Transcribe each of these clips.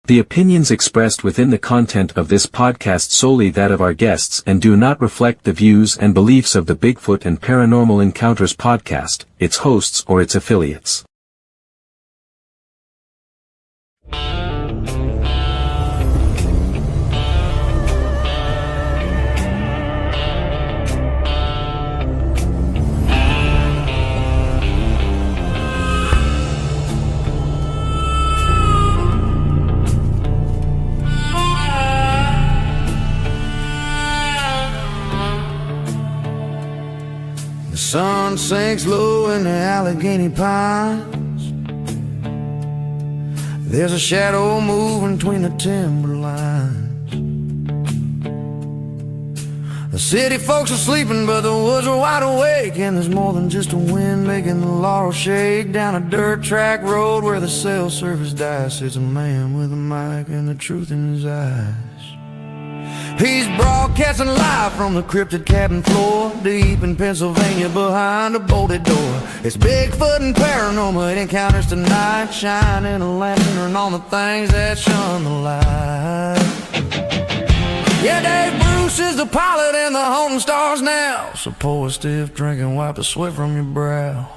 The opinions expressed within the content of this podcast solely that of our guests and do not reflect the views and beliefs of the Bigfoot and Paranormal Encounters podcast, its hosts or its affiliates. The sun sinks low in the Allegheny pines. There's a shadow moving between the timberlines. The city folks are sleeping, but the woods are wide awake. And there's more than just a wind making the laurel shake. Down a dirt track road where the cell service dies sits a man with a mic and the truth in his eyes. He's broadcasting live from the cryptid cabin floor, deep in Pennsylvania behind a bolted door. It's Bigfoot and Paranormal Encounters tonight, shining a lantern on the things that shun the light. Yeah, Dave Bruce is the pilot and the haunting stars now, so pour a stiff drink and wipe the sweat from your brow.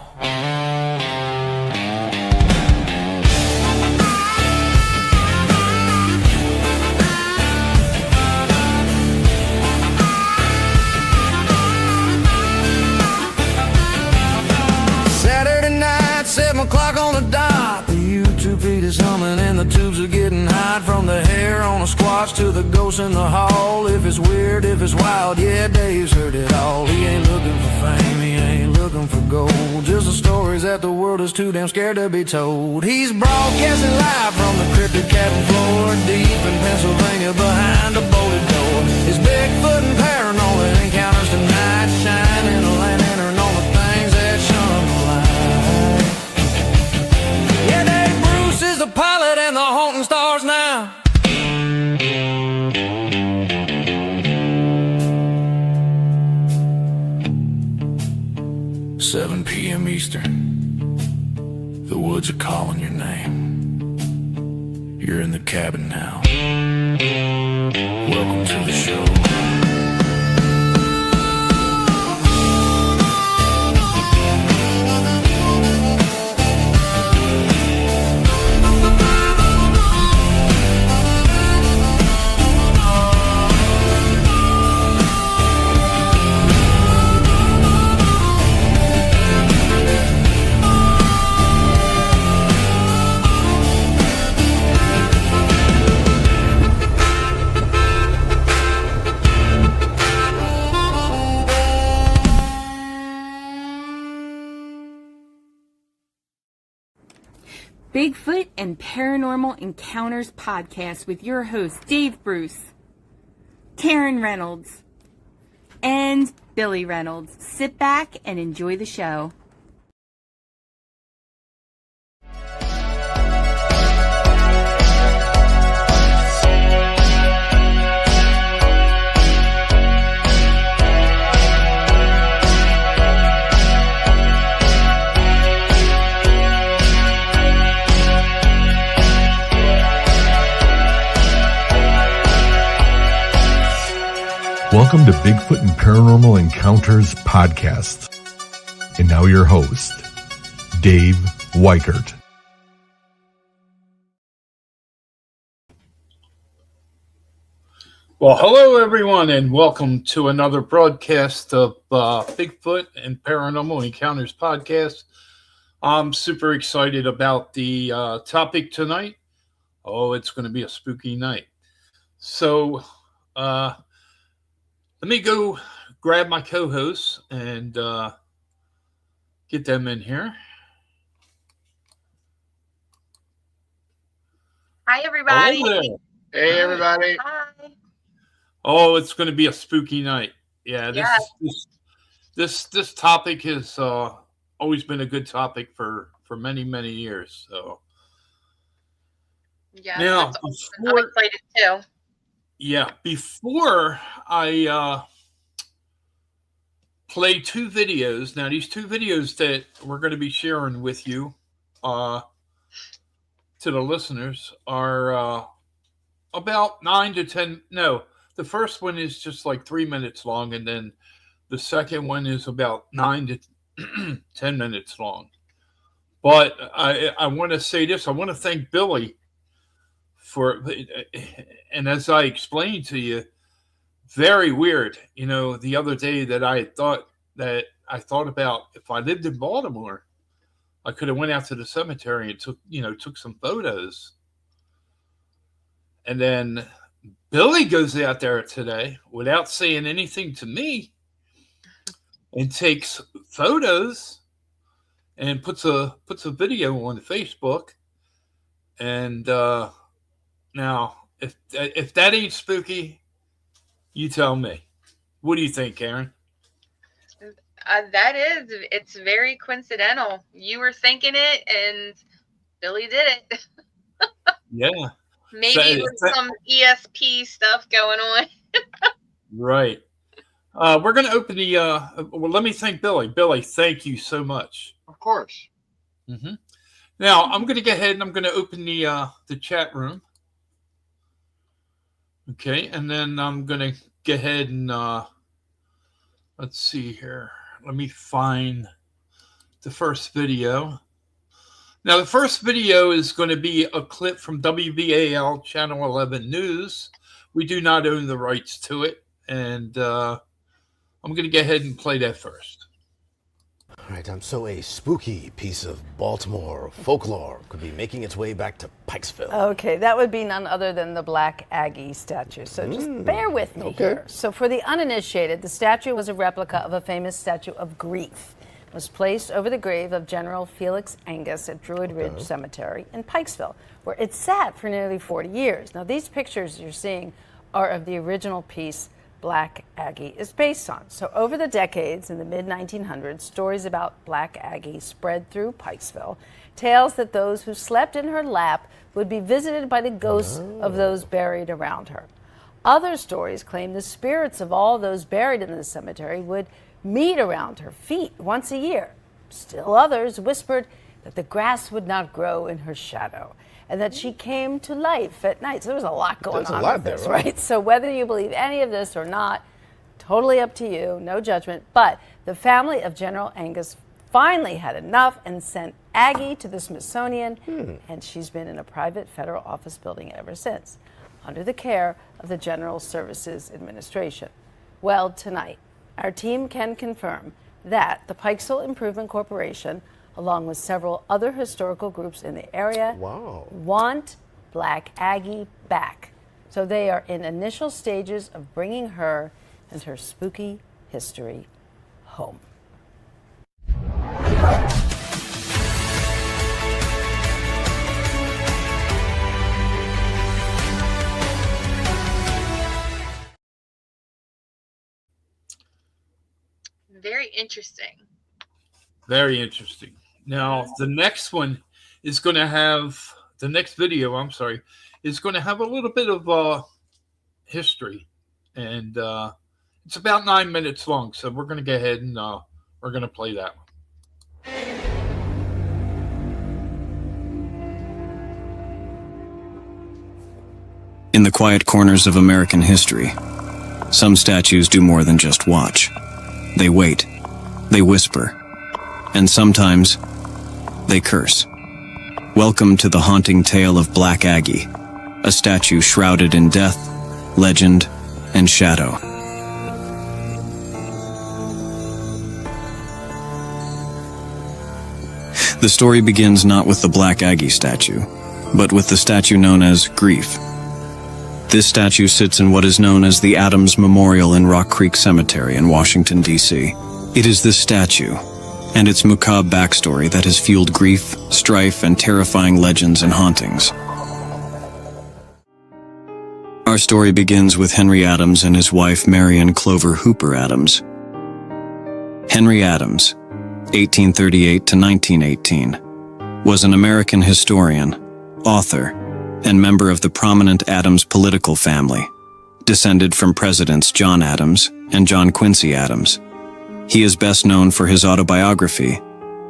Saturday night, 7 o'clock on the dot. The YouTube feed is humming and the tubes are getting hot. From the hair on a squatch to the ghost in the hall. If it's weird, if it's wild, yeah, Dave's heard it all. He ain't looking for fame, he ain't looking for gold. Just the stories that the world is too damn scared to be told. He's broadcasting live from the cryptid cabin floor, deep in Pennsylvania behind a bolted door. It's Bigfoot and Paranormal Encounters tonight, shining a lantern on the things that shun the light. Yeah, Dave Bruce is the pilot and the haunting stars now. 7 p.m. Eastern. The woods are calling your name. You're in the cabin now. Welcome to the show. Bigfoot and Paranormal Encounters podcast with your hosts Dave Bruce, Karen Reynolds, and Billy Reynolds. Sit back and enjoy the show. Welcome to Bigfoot and Paranormal Encounters podcast. And now your host, Dave Weichert. Well, hello everyone, and welcome to another broadcast of Bigfoot and Paranormal Encounters podcast. I'm super excited about the topic tonight. Oh, it's going to be a spooky night. So, let me go grab my co-hosts and get them in here. Hi, everybody. Hello there. Hey, everybody. Hi. Oh, it's going to be a spooky night. Yeah, this topic has always been a good topic for many, many years. So, Yeah, now, that's awesome. I'm excited too. Yeah, before I play two videos. Now, these two videos that we're going to be sharing with you, to the listeners, are about 9 to 10. No, the first one is just like 3 minutes long, and then the second one is about 9 to 10 minutes long. But I want to say this. I want to thank Billy for, and as I explained to you, very weird. The other day that I thought about if I lived in Baltimore, I could have went out to the cemetery and took some photos. And then Billy goes out there today without saying anything to me and takes photos and puts a video on Facebook. And now, if that ain't spooky, you tell me. What do you think, Karen? It's very coincidental. You were thinking it, and Billy did it. Yeah. Maybe there's some ESP stuff going on. Right. We're going to open the, well, let me thank Billy. Billy, thank you so much. Of course. Mm-hmm. Now, I'm going to go ahead and I'm going to open the chat room. Okay, and then I'm going to go ahead and, let's see here. Let me find the first video. Now, the first video is going to be a clip from WBAL Channel 11 News. We do not own the rights to it, and I'm going to go ahead and play that first. All right, so a spooky piece of Baltimore folklore could be making its way back to Pikesville. Okay, that would be none other than the Black Aggie statue. So just bear with me here. So for the uninitiated, the statue was a replica of a famous statue of grief. It was placed over the grave of General Felix Angus at Druid Ridge Cemetery in Pikesville, where it sat for nearly 40 years. Now, these pictures you're seeing are of the original piece Black Aggie is based on. So over the decades, in the mid-1900s, stories about Black Aggie spread through Pikesville. Tales that those who slept in her lap would be visited by the ghosts of those buried around her. Other stories claim the spirits of all those buried in the cemetery would meet around her feet once a year. Still others whispered that the grass would not grow in her shadow, and that she came to life at night. So there was a lot going on with this, right? So whether you believe any of this or not, totally up to you, no judgment. But the family of General Angus finally had enough and sent Aggie to the Smithsonian, and she's been in a private federal office building ever since, under the care of the General Services Administration. Well, tonight, our team can confirm that the Pikesville Improvement Corporation, along with several other historical groups in the area, want Black Aggie back. So they are in initial stages of bringing her and her spooky history home. Very interesting. Very interesting. Now, the next one is going to have, the next video, I'm sorry, is going to have a little bit of history. And it's about 9 minutes long. So we're going to go ahead and we're going to play that one. In the quiet corners of American history, some statues do more than just watch. They wait, they whisper, and sometimes they curse. Welcome to the haunting tale of Black Aggie, a statue shrouded in death, legend, and shadow. The story begins not with the Black Aggie statue, but with the statue known as Grief. This statue sits in what is known as the Adams Memorial in Rock Creek Cemetery in Washington, D.C. It is this statue and its macabre backstory that has fueled grief, strife, and terrifying legends and hauntings. Our story begins with Henry Adams and his wife Marion Clover Hooper Adams. Henry Adams, 1838 to 1918, was an American historian, author, and member of the prominent Adams political family, descended from Presidents John Adams and John Quincy Adams. He is best known for his autobiography,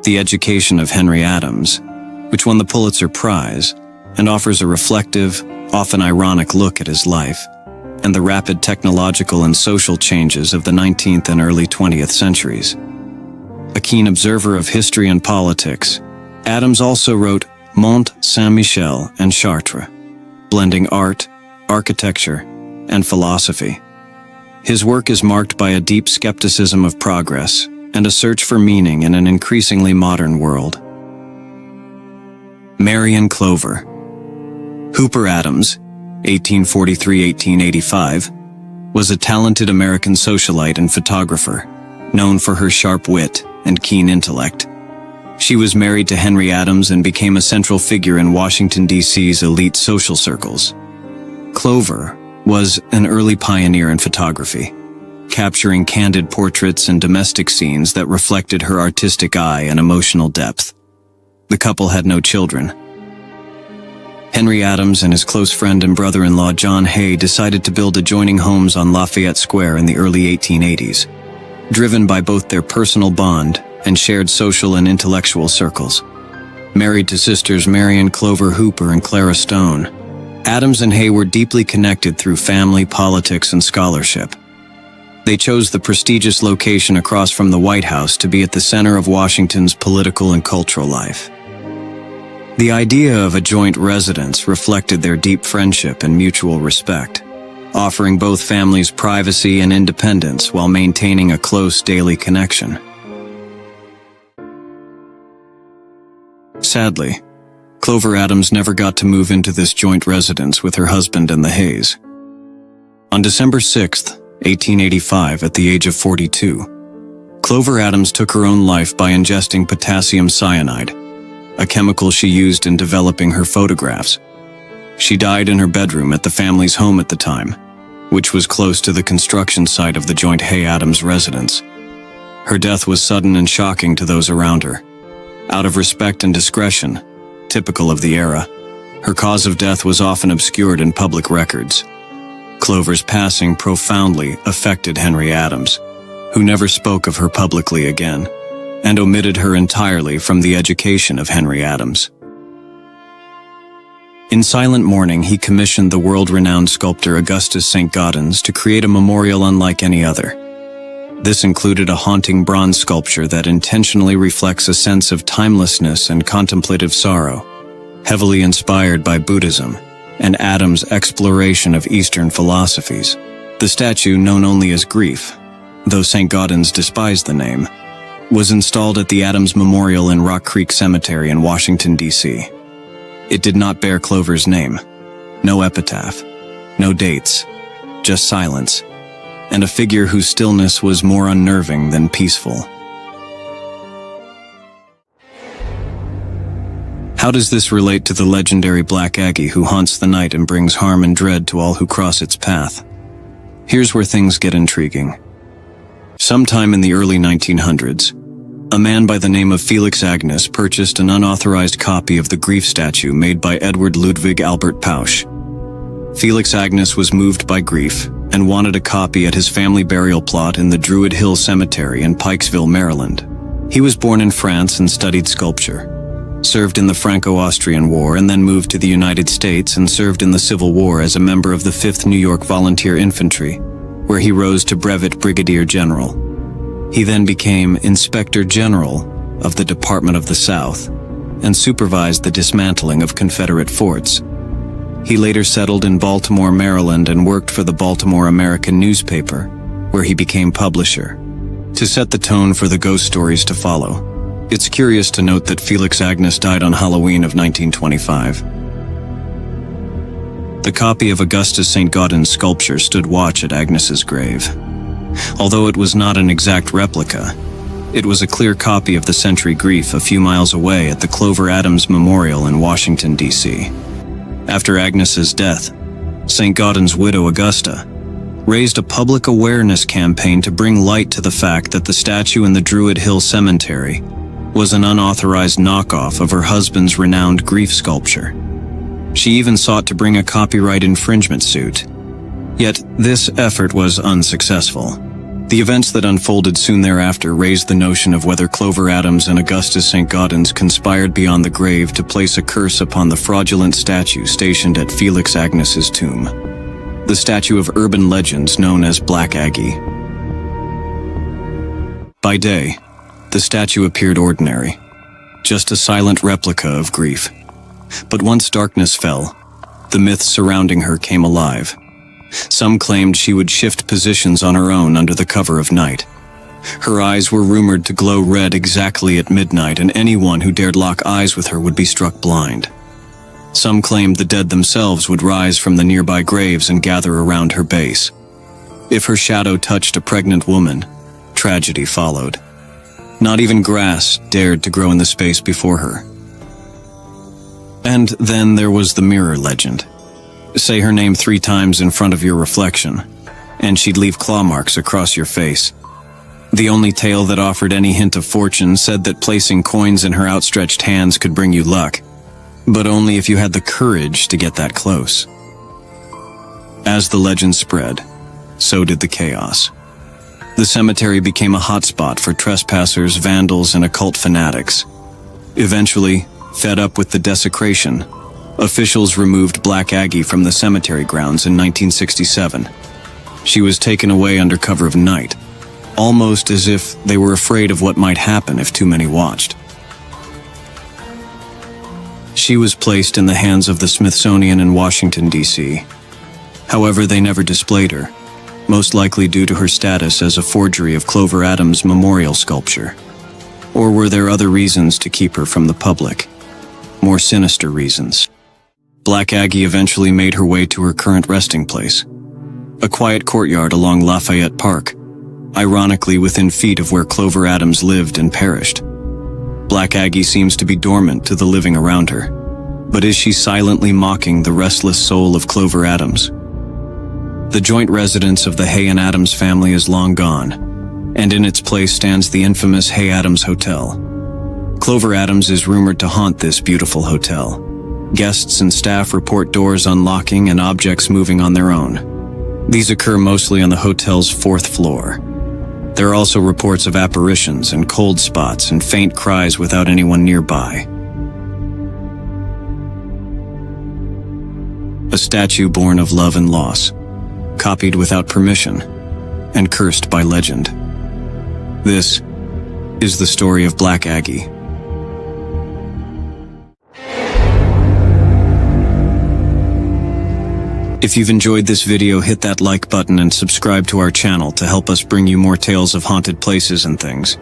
The Education of Henry Adams, which won the Pulitzer Prize and offers a reflective, often ironic look at his life and the rapid technological and social changes of the 19th and early 20th centuries. A keen observer of history and politics, Adams also wrote Mont Saint-Michel and Chartres, blending art, architecture, and philosophy. His work is marked by a deep skepticism of progress and a search for meaning in an increasingly modern world. Marion Clover. Hooper Adams, 1843-1885, was a talented American socialite and photographer, known for her sharp wit and keen intellect. She was married to Henry Adams and became a central figure in Washington, D.C.'s elite social circles. Clover was an early pioneer in photography, capturing candid portraits and domestic scenes that reflected her artistic eye and emotional depth. The couple had no children. Henry Adams and his close friend and brother-in-law John Hay decided to build adjoining homes on Lafayette Square in the early 1880s, driven by both their personal bond and shared social and intellectual circles. Married to sisters Marion Clover Hooper and Clara Stone, Adams and Hay were deeply connected through family, politics, and scholarship. They chose the prestigious location across from the White House to be at the center of Washington's political and cultural life. The idea of a joint residence reflected their deep friendship and mutual respect, offering both families privacy and independence while maintaining a close daily connection. Sadly, Clover Adams never got to move into this joint residence with her husband and the Hays. On December 6, 1885, at the age of 42, Clover Adams took her own life by ingesting potassium cyanide, a chemical she used in developing her photographs. She died in her bedroom at the family's home at the time, which was close to the construction site of the joint Hay-Adams residence. Her death was sudden and shocking to those around her. Out of respect and discretion, typical of the era, her cause of death was often obscured in public records. Clover's passing profoundly affected Henry Adams, who never spoke of her publicly again, and omitted her entirely from the education of Henry Adams. In silent mourning, he commissioned the world-renowned sculptor Augustus St. Gaudens to create a memorial unlike any other. This included a haunting bronze sculpture that intentionally reflects a sense of timelessness and contemplative sorrow, heavily inspired by Buddhism and Adams' exploration of Eastern philosophies. The statue, known only as Grief, though St. Gaudens despised the name, was installed at the Adams Memorial in Rock Creek Cemetery in Washington, D.C. It did not bear Clover's name, no epitaph, no dates, just silence, and a figure whose stillness was more unnerving than peaceful. How does this relate to the legendary Black Aggie who haunts the night and brings harm and dread to all who cross its path? Here's where things get intriguing. Sometime in the early 1900s, a man by the name of Felix Agnes purchased an unauthorized copy of the Grief statue made by Edward Ludwig Albert Pausch. Felix Agnes was moved by grief and wanted a copy at his family burial plot in the Druid Hill Cemetery in Pikesville, Maryland. He was born in France and studied sculpture, served in the Franco-Austrian War, and then moved to the United States and served in the Civil War as a member of the 5th New York Volunteer Infantry, where he rose to Brevet Brigadier General. He then became Inspector General of the Department of the South and supervised the dismantling of Confederate forts. He later settled in Baltimore, Maryland, and worked for the Baltimore American newspaper, where he became publisher. To set the tone for the ghost stories to follow, it's curious to note that Felix Agnes died on Halloween of 1925. The copy of Augustus St. Gaudens' sculpture stood watch at Agnes's grave. Although it was not an exact replica, it was a clear copy of the Century Grief a few miles away at the Clover Adams Memorial in Washington, D.C. After Agnes's death, St. Gaudens' widow Augusta raised a public awareness campaign to bring light to the fact that the statue in the Druid Hill Cemetery was an unauthorized knockoff of her husband's renowned grief sculpture. She even sought to bring a copyright infringement suit. Yet this effort was unsuccessful. The events that unfolded soon thereafter raised the notion of whether Clover Adams and Augustus St. Gaudens conspired beyond the grave to place a curse upon the fraudulent statue stationed at Felix Agnes's tomb, the statue of urban legends known as Black Aggie. By day, the statue appeared ordinary, just a silent replica of grief. But once darkness fell, the myths surrounding her came alive. Some claimed she would shift positions on her own under the cover of night. Her eyes were rumored to glow red exactly at midnight, and anyone who dared lock eyes with her would be struck blind. Some claimed the dead themselves would rise from the nearby graves and gather around her base. If her shadow touched a pregnant woman, tragedy followed. Not even grass dared to grow in the space before her. And then there was the mirror legend. Say her name 3 times in front of your reflection, and she'd leave claw marks across your face. The only tale that offered any hint of fortune said that placing coins in her outstretched hands could bring you luck, but only if you had the courage to get that close. As the legend spread, so did the chaos. The cemetery became a hotspot for trespassers, vandals, and occult fanatics. Eventually, fed up with the desecration, officials removed Black Aggie from the cemetery grounds in 1967. She was taken away under cover of night, almost as if they were afraid of what might happen if too many watched. She was placed in the hands of the Smithsonian in Washington, D.C. However, they never displayed her, most likely due to her status as a forgery of Clover Adams' memorial sculpture. Or were there other reasons to keep her from the public? More sinister reasons. Black Aggie eventually made her way to her current resting place, a quiet courtyard along Lafayette Park, ironically within feet of where Clover Adams lived and perished. Black Aggie seems to be dormant to the living around her, but is she silently mocking the restless soul of Clover Adams? The joint residence of the Hay and Adams family is long gone, and in its place stands the infamous Hay Adams Hotel. Clover Adams is rumored to haunt this beautiful hotel. Guests and staff report doors unlocking and objects moving on their own. These occur mostly on the hotel's 4th floor. There are also reports of apparitions and cold spots and faint cries without anyone nearby. A statue born of love and loss, copied without permission, and cursed by legend. This is the story of Black Aggie. If you've enjoyed this video, hit that like button and subscribe to our channel to help us bring you more tales of haunted places and things.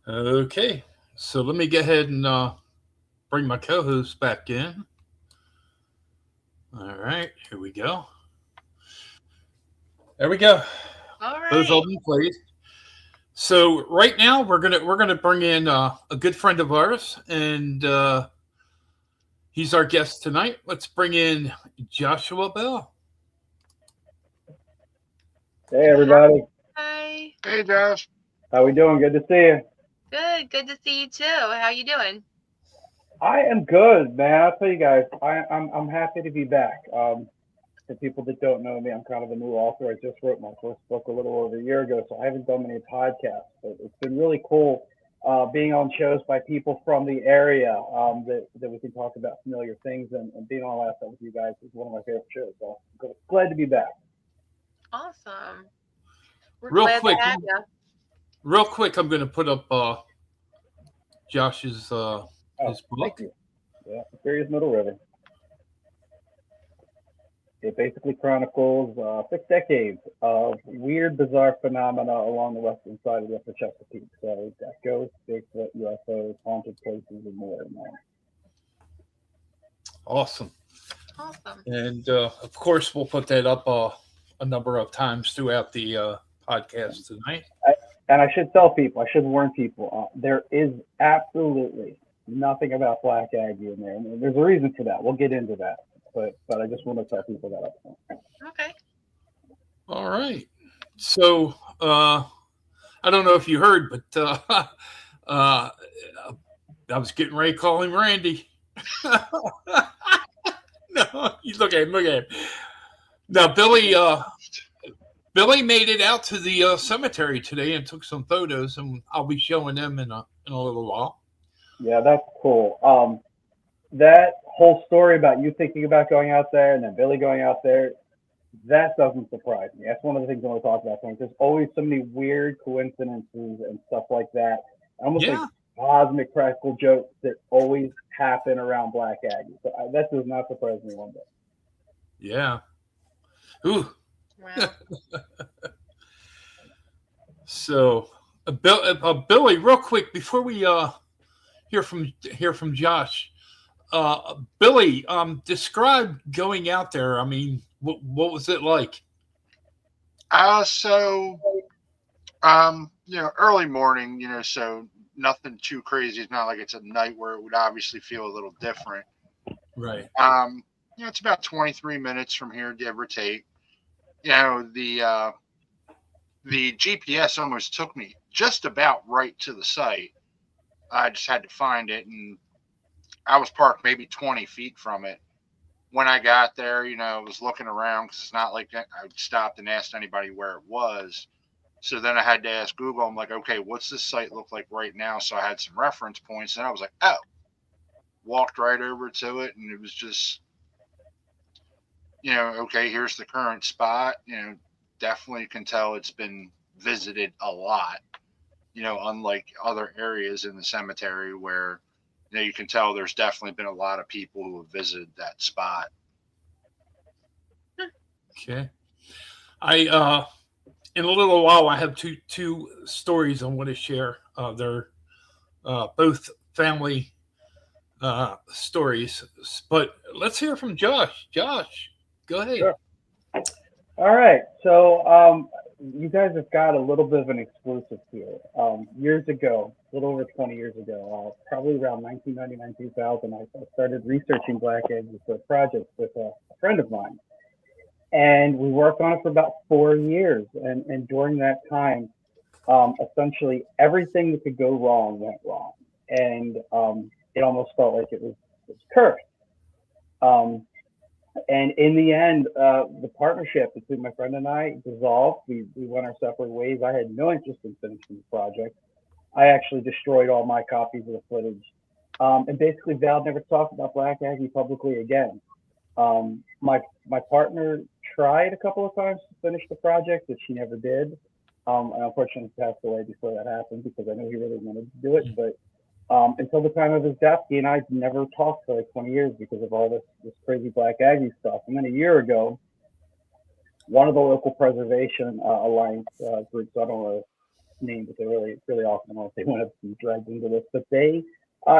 Okay, so let me go ahead and bring my co-host back in. All right, here we go. There we go. All right. Both of them placed. So right now we're gonna bring in a good friend of ours, and he's our guest tonight. Let's bring in Joshua Bell. Hey everybody, Hi. Hey, Josh. how we doing? Good to see you. Good to see you too. How you doing? I am good, man. I'll tell you guys, I'm happy to be back. For people that don't know me, I'm kind of a new author. I just wrote my first book a little over a year ago, so I haven't done many podcasts. But it's been really cool being on shows by people from the area that we can talk about familiar things, and being on last time with you guys is one of my favorite shows. So I'm glad to be back. Awesome. We're Real glad quick, to have you. Real quick, I'm going to put up Josh's his book. Thank you. Yeah, Mysterious Middle River. It basically chronicles 6 decades of weird, bizarre phenomena along the western side of the Upper Chesapeake. So we've got ghosts, Bigfoot, UFOs, haunted places, and more in there. Awesome. Awesome. And of course, we'll put that up a number of times throughout the podcast tonight. And I should tell people, I should warn people, there is absolutely nothing about Black Aggie in there. And there's a reason for that. We'll get into that. But I just want to tell people that up front. Okay. All right. So I don't know if you heard, but I was getting ready to call him Randy. No, you look at him. Look at him. Now, Billy made it out to the cemetery today and took some photos, and I'll be showing them in a little while. Yeah, that's cool. That whole story about you thinking about going out there and then Billy going out there, that doesn't surprise me. That's one of the things I want to talk about. There's always so many weird coincidences and stuff like that. Almost like cosmic practical jokes that always happen around Black Aggie. So that does not surprise me one bit. Yeah. Ooh. Wow. So, Billy, real quick before we hear from Josh, Billy, describe going out there. I mean, what was it like? Early morning, so nothing too crazy. It's not like it's at night where it would obviously feel a little different. Right. It's about 23 minutes from here, give or take. The GPS almost took me just about right to the site. I just had to find it, and I was parked maybe 20 feet from it. When I got there, I was looking around because it's not like I stopped and asked anybody where it was. So then I had to ask Google. I'm like, okay, what's this site look like right now? So I had some reference points, and I was like, oh, walked right over to it, and it was just, okay, here's the current spot. Definitely can tell it's been visited a lot, unlike other areas in the cemetery where, you can tell there's definitely been a lot of people who have visited that spot. Okay. In a little while, I have two stories I want to share. They're both family stories, but let's hear from Josh. Josh, go ahead. Sure. All right. So you guys have got a little bit of an exclusive here. Years ago, a little over 20 years ago, probably around 1999, 2000, I started researching Black Aggies for a project with a friend of mine. And we worked on it for about 4 years. And during that time, essentially everything that could go wrong went wrong. And it almost felt like it was cursed. And in the end, the partnership between my friend and I dissolved. We went our separate ways. I had no interest in finishing the project. I actually destroyed all my copies of the footage. And basically vowed never to talk about Black Aggie publicly again. My partner tried a couple of times to finish the project, but she never did. And unfortunately passed away before that happened because I know he really wanted to do it. But until the time of his death, he and I never talked for like 20 years because of all this crazy Black Aggie stuff. And then a year ago, one of the local preservation alliance groups, I don't know the name, but they're really awesome. I don't know if they want to be dragged into this, but they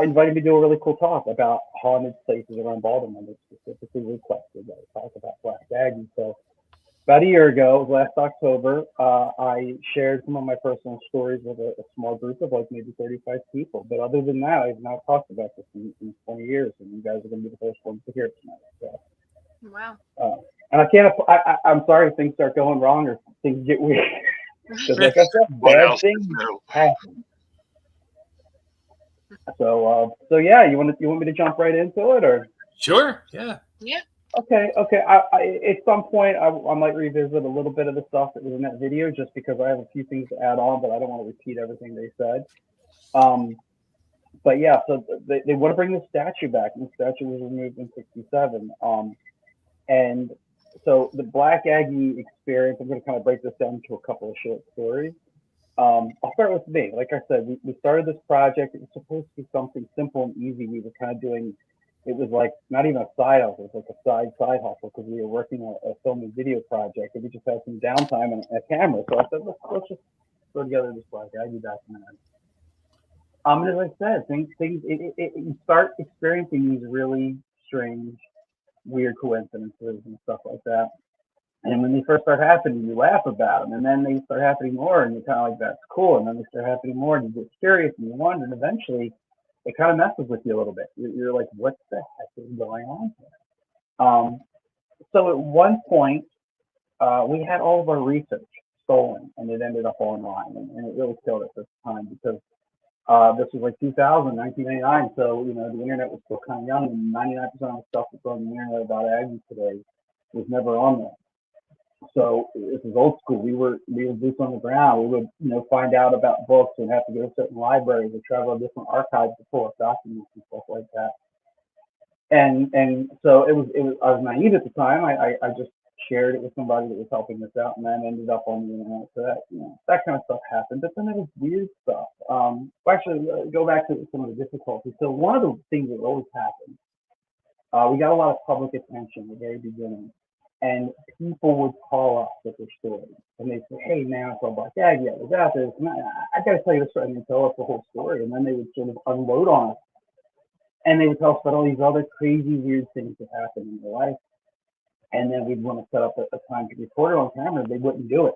invited me to do a really cool talk about haunted places around Baltimore. They specifically requested that I talk about Black Aggie. So about a year ago, last October, I shared some of my personal stories with a small group of like maybe 35 people. But other than that, I've not talked about this in 20 years, and you guys are going to be the first ones to hear it tonight. So, wow. And I can't. I'm sorry if things start going wrong or things get weird. Because like I said, bad things happen. So yeah, you want me to jump right into it, or? Sure. Yeah. Yeah. Okay. At some point, I might revisit a little bit of the stuff that was in that video, just because I have a few things to add on, but I don't want to repeat everything they said. But yeah, so they want to bring the statue back, and the statue was removed in '67. And so the Black Aggie experience, I'm going to kind of break this down into a couple of short stories. I'll start with me. Like I said, we started this project. It was supposed to be something simple and easy. We were kind of doing, it was like not even a side hustle, it was like a side hustle, because we were working on a film and video project, and we just had some downtime and a camera. So I said, let's just throw together this Black Aggie documentary. And as I said, you start experiencing these really strange, weird coincidences and stuff like that. And when they first start happening, you laugh about them, and then they start happening more, and you're kind of like, that's cool. And then they start happening more, and you get curious, and you wonder, and eventually it kind of messes with you a little bit. You're like, what the heck is going on here? So at one point, we had all of our research stolen, and it ended up online, and it really killed us at the time, because This was like 2000, 1999. So, the internet was still kind of young, and 99% of the stuff that's on the internet about Aggie today was never on there. So this is old school. We were boots on the ground. We would, find out about books and have to go to certain libraries or travel to different archives to pull up documents and stuff like that. And so it was I was naive at the time. I just shared it with somebody that was helping us out, and then ended up on the internet. So that kind of stuff happened. But then there was weird stuff. Actually, go back to some of the difficulties. So one of the things that always happened, we got a lot of public attention at the very beginning, and people would call us with their stories, and they'd say, "Hey, man, I saw Black Aggie. I was out there. I got to tell you this," and they'd tell us the whole story, and then they would sort of unload on us, and they would tell us about all these other crazy, weird things that happened in their life. And then we'd want to set up a time to record it on camera. They wouldn't do it.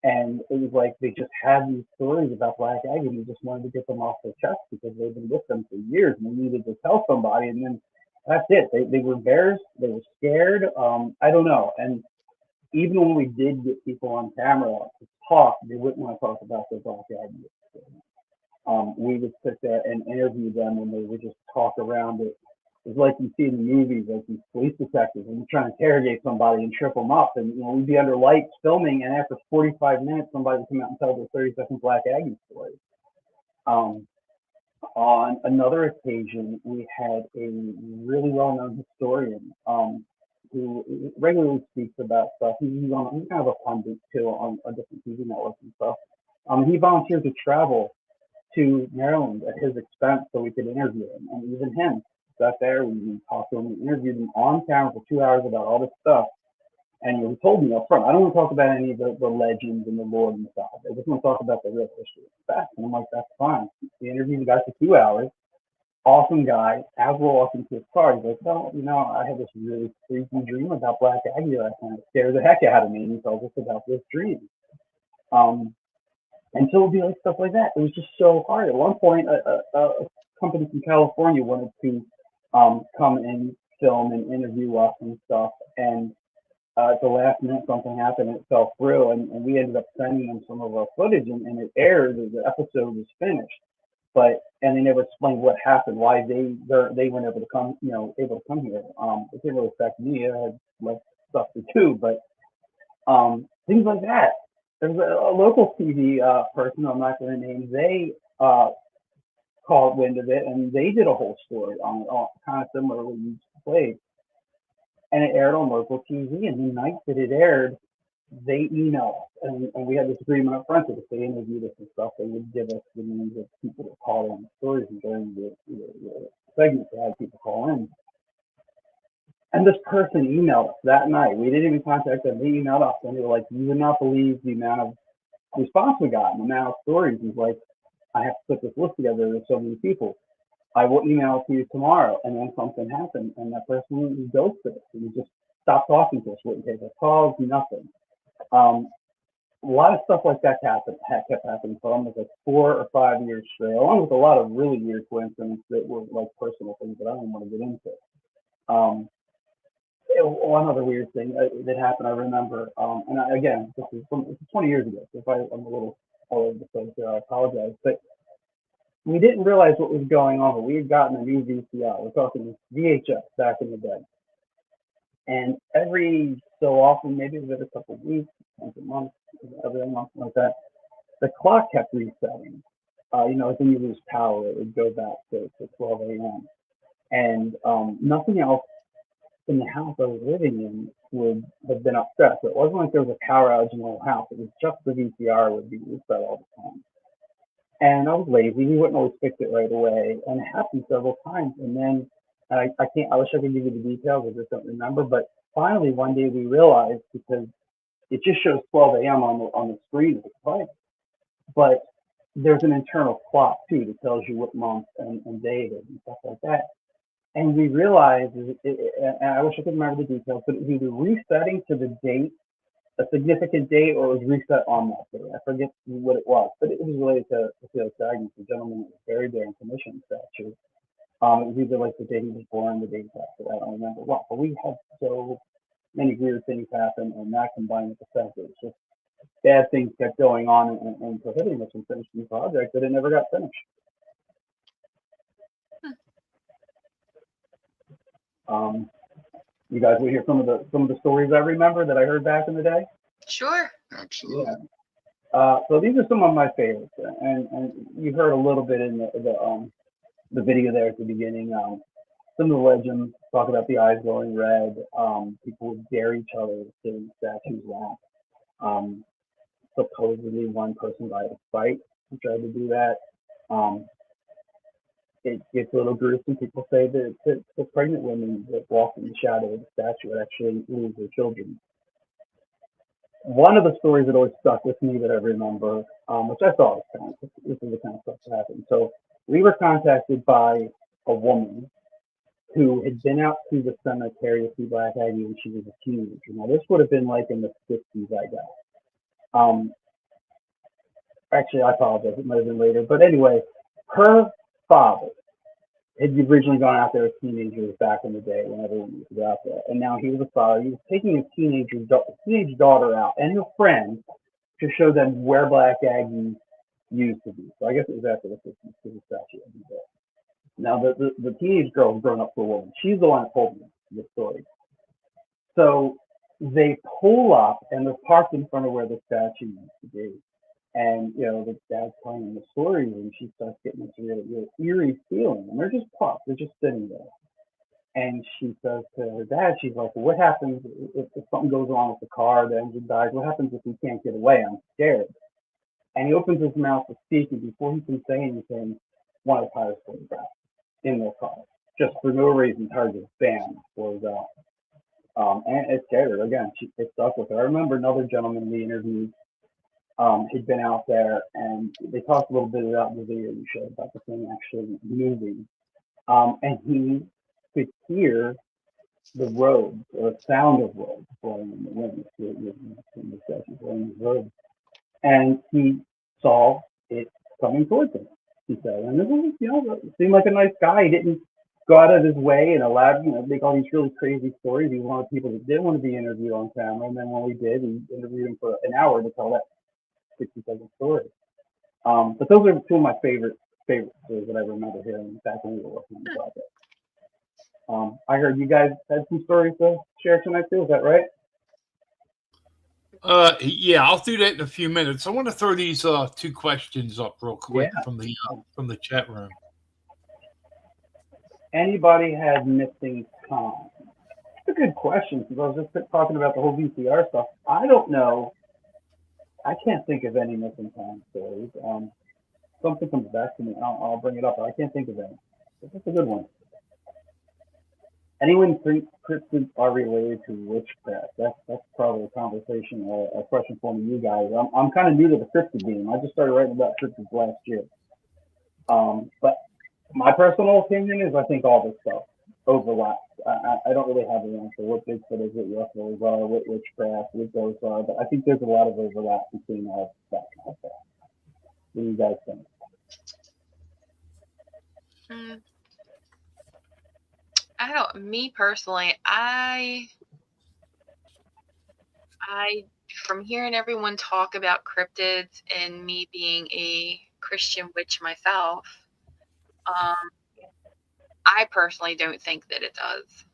And it was like they just had these stories about Black Aggie, and we just wanted to get them off their chest because they've been with them for years, and they needed to tell somebody. And then that's it. They were embarrassed. They were scared. I don't know. And even when we did get people on camera to talk, they wouldn't want to talk about their Black Aggie experience. We would sit there and interview them, and they would just talk around it. It's like you see in the movies, like these police detectives, and you're trying to interrogate somebody and trip them up. And we'd be under lights filming, and after 45 minutes, somebody would come out and tell their 30-second Black Aggie story. On another occasion, we had a really well-known historian who regularly speaks about stuff. He's kind of a pundit too on different TV networks and stuff. He volunteered to travel to Maryland at his expense so we could interview him, and even him. Sat there, we talked to him, we interviewed him on camera for 2 hours about all this stuff. And he told me up front, I don't want to talk about any of the legends and the lore and stuff. I just want to talk about the real history of the facts. And I'm like, that's fine. We interviewed the guy for 2 hours. Awesome guy. As we're walking to his car, he's like, well, I had this really freaky dream about Black Aggie last night. It scared the heck out of me. And he tells us about this dream. And so it would be like stuff like that. It was just so hard. At one point, a company from California wanted to come and film and interview us and stuff, and at the last minute something happened and it fell through, and we ended up sending them some of our footage, and it aired. The episode was finished, and they never explained what happened, why they weren't able to come here. It didn't really affect me. I had less stuff to do, but things like that. There's a local TV person, I'm not going to name, they caught wind of it, and they did a whole story on it, kind of similar to what you played. And it aired on local TV, and the night that it aired, they emailed us, and we had this agreement up front that if they interviewed us and stuff, they would give us the names of people that called on the stories, and during the segment, they had people call in. And this person emailed us that night. We didn't even contact them. They emailed us, and they were like, you would not believe the amount of response we got, and the amount of stories. He's like, I have to put this list together. There's so many people. I will email it to you tomorrow. And then something happened, and that person ghosted us. And he just stopped talking to us, wouldn't take our calls, nothing. A lot of stuff like that kept happening for almost like 4 or 5 years straight, along with a lot of really weird coincidences that were like personal things that I don't want to get into. One other weird thing that happened, I remember, again, this is 20 years ago, so if I'm a little all over the place here, I apologize, but we didn't realize what was going on, but we had gotten a new VCR. We're talking VHS back in the day. And every so often, maybe every couple of weeks, once a month, every month like that, the clock kept resetting. When you lose power, it would go back to 12 a.m. And nothing else in the house I was living in would have been upset. So it wasn't like there was a power outage in the whole house. It was just the VCR would be reset all the time. And I was lazy. We wouldn't always fix it right away. And it happened several times. And then I wish I could give you the details. I just don't remember. But finally, one day we realized, because it just shows 12 a.m. on the screen of the device, but there's an internal clock too that tells you what month and day it is and stuff like that. And we realized, and I wish I could remember the details, but it was either resetting to the date, a significant date, or it was reset on that day. I forget what it was, but it was related to Felix Aggie, the gentleman that was buried there in commission statue. It was either like the day he was born, the day after that, I don't remember what. But we had so many weird things happen, and that combined with the fact that it's just bad things kept going on and prohibiting us from finishing the project, that it never got finished. You guys will hear some of the stories I remember that I heard back in the day. Sure. Absolutely. Yeah. So these are some of my favorites, and you heard a little bit in the video there at the beginning. Some of the legends talk about the eyes glowing red. People would dare each other to sit in the statue's lap. Supposedly, one person died of fright who tried to do that. It gets a little gruesome. People say that the pregnant women that walk in the shadow of the statue would actually lose their children. One of the stories that always stuck with me that I remember, which I thought was this is the kind of stuff that happened. So we were contacted by a woman who had been out to the cemetery to see Black Aggie when she was a teenager. Now this would have been like in the 50s, I guess. Actually, I apologize. It might have been later. But anyway, her father had originally gone out there as teenagers back in the day when everyone used to go out there. And now he was a father. He was taking his teenage daughter out and her friend to show them where Black Aggie used to be. So I guess it was after the 50s to the statue. Now, the teenage girl has grown up to a woman. She's the one that told me the story. So they pull up and they're parked in front of where the statue used to be. And, the dad's telling the stories, and she starts getting this really eerie feeling. And they're just parked. They're just sitting there. And she says to her dad, she's like, well, what happens if something goes wrong with the car, the engine dies? What happens if we can't get away? I'm scared. And he opens his mouth to speak, and before he can say anything, one of the tires falls out in their car. Just for no reason, tires just bam, blows out. And it scared her. Again, it stuck with her. I remember another gentleman we interviewed. He'd been out there, and they talked a little bit about the video you showed about the thing actually moving. And he could hear the roads, or the sound of roads blowing in the wind. The statue blowing the roads. And he saw it coming towards him, he said. And it was, it seemed like a nice guy. He didn't go out of his way and allow, make all these really crazy stories. He was one of the people that didn't want to be interviewed on camera. And then when we did, we interviewed him for an hour to tell that 60-second story. But those are two of my favorite stories that I remember hearing back when we were working on the project. I heard you guys had some stories to share tonight too. Is that right? Yeah, I'll do that in a few minutes. I want to throw these two questions up real quick from the chat room. Anybody had missing time? That's a good question, because I was just talking about the whole VCR stuff. I don't know. I can't think of any missing time stories. Something comes back to me. I'll bring it up, but I can't think of any. But that's a good one. Anyone think cryptids are related to witchcraft? That's probably a conversation or a question for you guys. I'm kind of new to the cryptid game. I just started writing about cryptids last year. But my personal opinion is I think all this stuff overlaps. I don't really have an answer. What Bigfoot is, what UFOs are, what witchcraft, what those are. But I think there's a lot of overlap between all that kind of stuff. What do you guys think? I don't. Me personally, I from hearing everyone talk about cryptids and me being a Christian witch myself, I personally don't think that it does.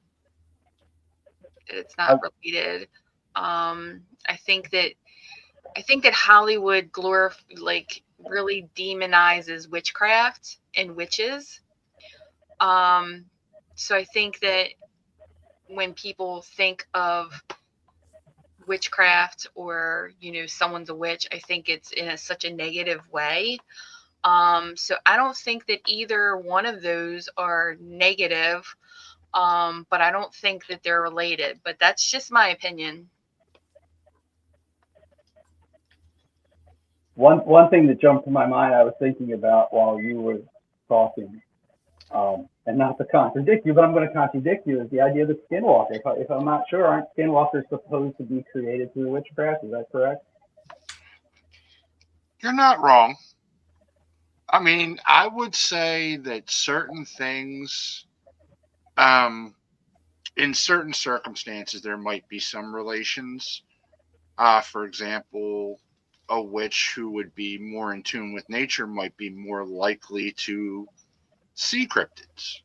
That it's not related. I think that Hollywood really demonizes witchcraft and witches. So I think that when people think of witchcraft or, someone's a witch, I think it's in such a negative way. So I don't think that either one of those are negative, but I don't think that they're related. But that's just my opinion. One thing that jumped to my mind, I was thinking about while you were talking, and not to contradict you, but I'm going to contradict you, is the idea of the skinwalker. If I'm not sure, aren't skinwalkers supposed to be created through witchcraft? Is that correct? You're not wrong. I mean, I would say that certain things, in certain circumstances, there might be some relations. For example, a witch who would be more in tune with nature might be more likely to see cryptids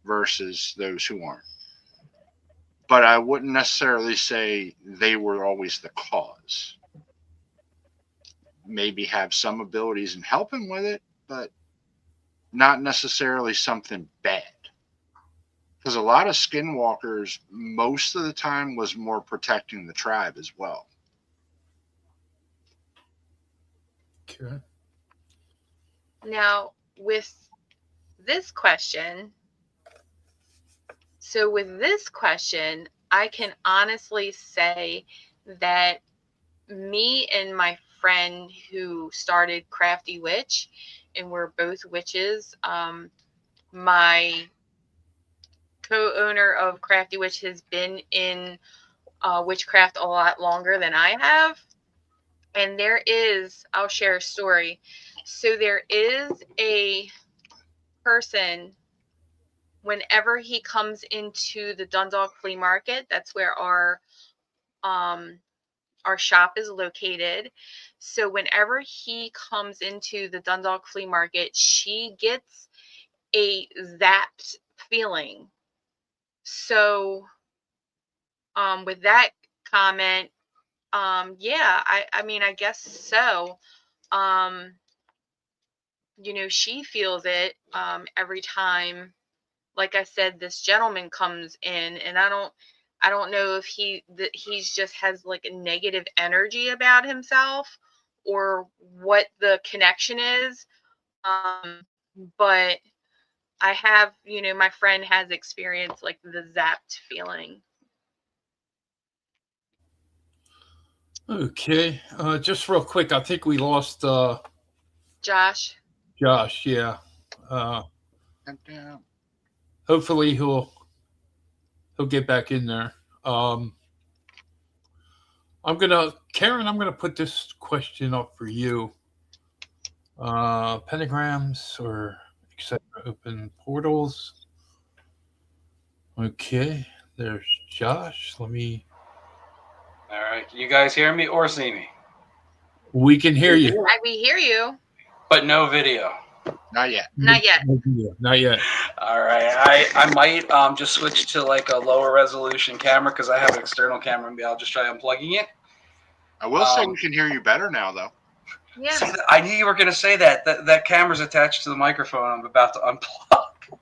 versus those who aren't. But I wouldn't necessarily say they were always the cause. Maybe have some abilities in helping with it, but not necessarily something bad. Because a lot of skinwalkers, most of the time, was more protecting the tribe as well. Okay. Now, with this question, I can honestly say that me and my friend who started Crafty Witch, and we're both witches, my co-owner of Crafty Witch has been in witchcraft a lot longer than I have. And I'll share a story. So there is a person, whenever he comes into the Dundalk Flea Market, that's where our shop is located. So whenever he comes into the Dundalk Flea Market, she gets a zapped feeling. So with that comment, yeah, I mean, I guess so. She feels it every time, like I said, this gentleman comes in, and I don't know if he's just has like a negative energy about himself or what the connection is. But I have, my friend has experienced like the zapped feeling. Okay. Just real quick, I think we lost Josh. Josh. Yeah. Hopefully he'll get back in there. Karen, I'm gonna put this question up for you. Pentagrams or etc. Open portals. Okay, there's Josh. All right, can you guys hear me or see me? We can hear you, We hear you, but no video. Not yet. Not yet. Not yet. All right, I might just switch to like a lower resolution camera because I have an external camera. Maybe I'll just try unplugging it. I will say we can hear you better now, though. Yeah. See, I knew you were going to say that. That camera's attached to the microphone I'm about to unplug.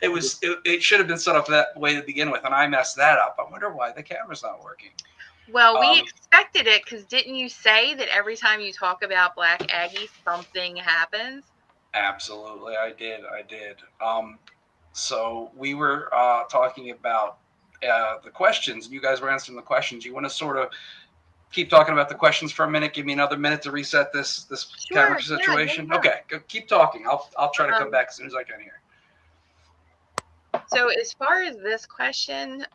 It should have been set up that way to begin with, and I messed that up. I wonder why the camera's not working. Well, we expected it because didn't you say that every time you talk about Black Aggie, something happens? Absolutely, I did. So we were talking about the questions. You guys were answering the questions. You want to sort of keep talking about the questions for a minute? Give me another minute to reset this camera situation. Yeah. Okay, keep talking. I'll try to come back as soon as I can here. So as far as this question,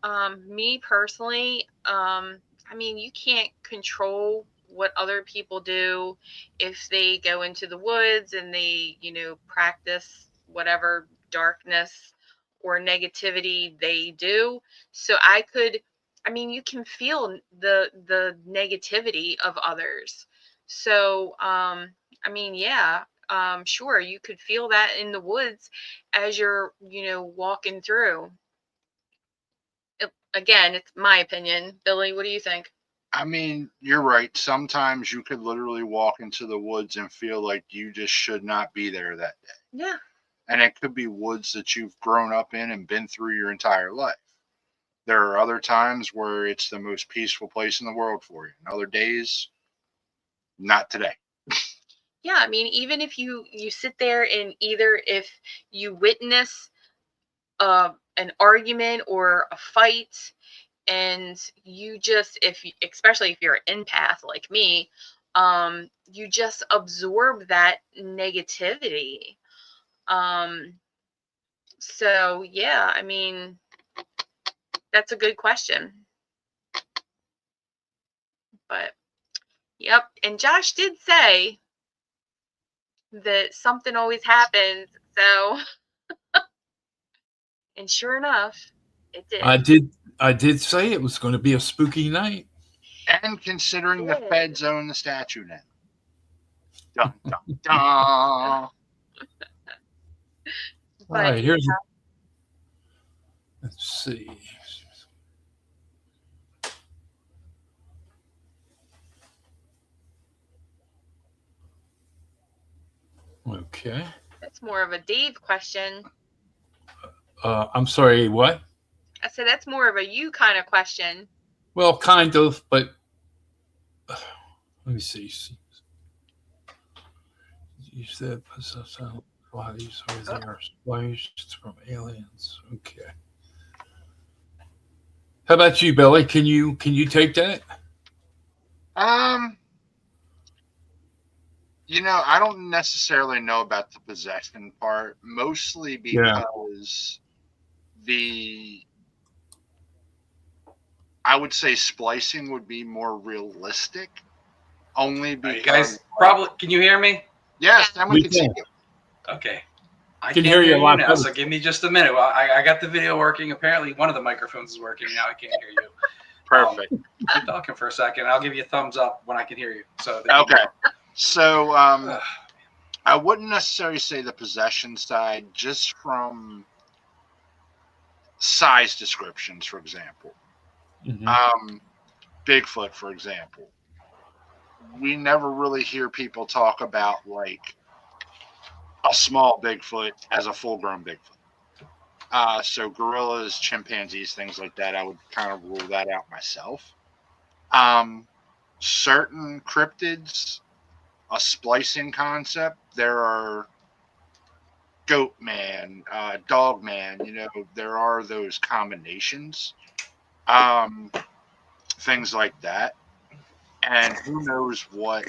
me personally, I mean, you can't control what other people do if they go into the woods and they, practice whatever darkness or negativity they do. So you can feel the negativity of others. So, yeah, sure, you could feel that in the woods as you're, walking through. Again, it's my opinion. Billy, what do you think? I mean, you're right. Sometimes you could literally walk into the woods and feel like you just should not be there that day. Yeah. And it could be woods that you've grown up in and been through your entire life. There are other times where it's the most peaceful place in the world for you. And other days, not today. Yeah, I mean, even if you sit there and either if you witness an argument or a fight, and you just especially if you're an empath like me, you just absorb that negativity. So yeah, I mean, that's a good question. But yep, and Josh did say that something always happens, so and sure enough, it did. I did say it was going to be a spooky night. And considering the feds own the statue now. Dun, dun, dun. All right, let's see. Okay. That's more of a Dave question. I'm sorry, what? I said that's more of a you kind of question. Well, kind of, but let me see. You said bodies are there spliced from aliens. Okay. How about you, Billy? Can you take that? I don't necessarily know about the possession part, mostly because I would say splicing would be more realistic, only because you guys probably can you hear me? Yes, and we can see you. Okay. I can hear you a lot now, so give me just a minute. Well, I got the video working. Apparently, one of the microphones is working. Now I can't hear you. Perfect. Keep talking for a second. I'll give you a thumbs up when I can hear you. So okay. So I wouldn't necessarily say the possession side, just from size descriptions, for example. Bigfoot, for example. We never really hear people talk about like a small Bigfoot as a full-grown Bigfoot. So gorillas, chimpanzees, things like that, I would kind of rule that out myself. Certain cryptids, a splicing concept, there are goat man, dog man, there are those combinations, things like that. And who knows what,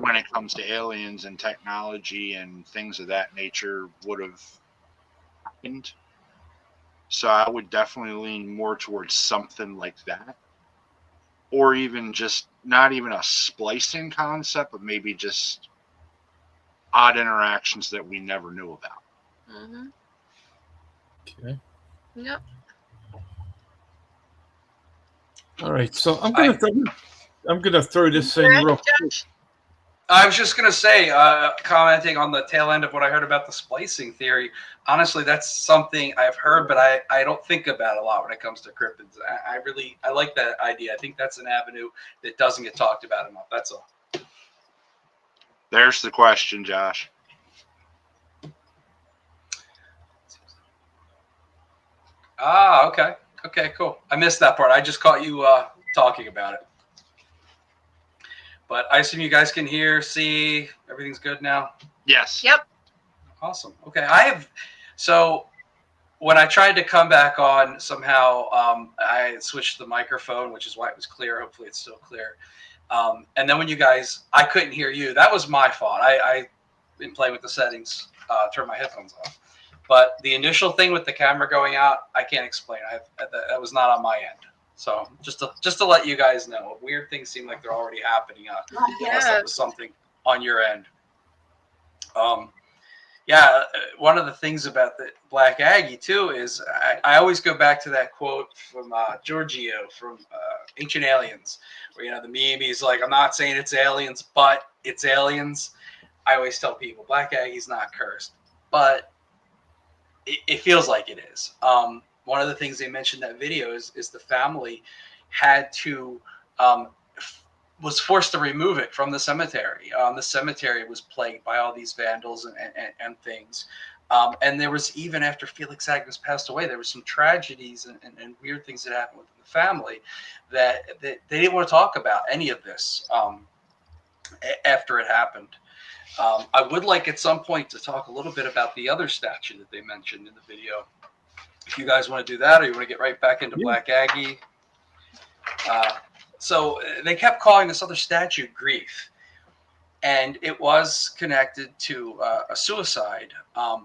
when it comes to aliens and technology and things of that nature, would have happened. So I would definitely lean more towards something like that. Or even just not even a splicing concept, but maybe just odd interactions that we never knew about. Okay. Yep. All right. So I'm gonna throw this in real quick. I was just going to say, commenting on the tail end of what I heard about the splicing theory, honestly, that's something I've heard, but I don't think about a lot when it comes to cryptids. I like that idea. I think that's an avenue that doesn't get talked about enough. That's all. There's the question, Josh. Okay. Okay, cool. I missed that part. I just caught you talking about it. But I assume you guys can hear, see, everything's good now? Yes. Yep. Awesome. Okay. So when I tried to come back on, somehow I switched the microphone, which is why it was clear. Hopefully it's still clear. And then when I couldn't hear you. That was my fault. I been playing with the settings, turn my headphones off. But the initial thing with the camera going out, I can't explain. That was not on my end. So just to let you guys know, weird things seem like they're already happening. Unless that was something on your end. One of the things about the Black Aggie too is I always go back to that quote from Giorgio from Ancient Aliens, where the meme, he's like, I'm not saying it's aliens, but it's aliens. I always tell people Black Aggie's not cursed, but it feels like it is. One of the things they mentioned in that video is the family had to was forced to remove it from the cemetery. The cemetery was plagued by all these vandals and things. And there was, even after Felix Agnes passed away, there were some tragedies and weird things that happened within the family that they didn't want to talk about any of this after it happened. I would like at some point to talk a little bit about the other statue that they mentioned in the video. If you guys want to do that, or you want to get right back into Black Aggie. So they kept calling this other statue Grief. And it was connected to a suicide. And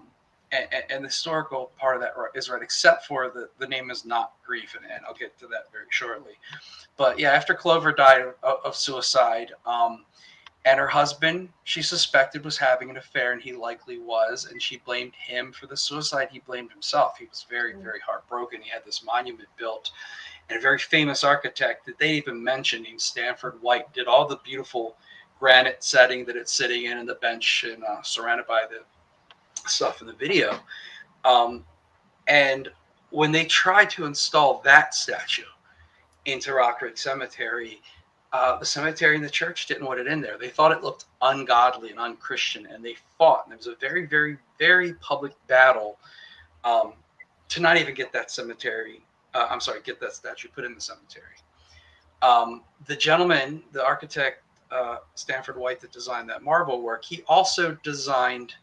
the historical part of that is right, except for the name is not Grief. And I'll get to that very shortly. But yeah, after Clover died of suicide, and her husband, she suspected, was having an affair, and he likely was, and she blamed him for the suicide. He blamed himself. He was very, very heartbroken. He had this monument built, and a very famous architect that they even mentioned named Stanford White did all the beautiful granite setting that it's sitting in, and the bench, and surrounded by the stuff in the video. And when they tried to install that statue into Rock Ridge Cemetery, the cemetery and the church didn't want it in there. They thought it looked ungodly and unchristian, and they fought. And there was a very, very, very public battle to not even get that cemetery. Get that statue put in the cemetery. The gentleman, the architect, Stanford White, that designed that marble work, he also designed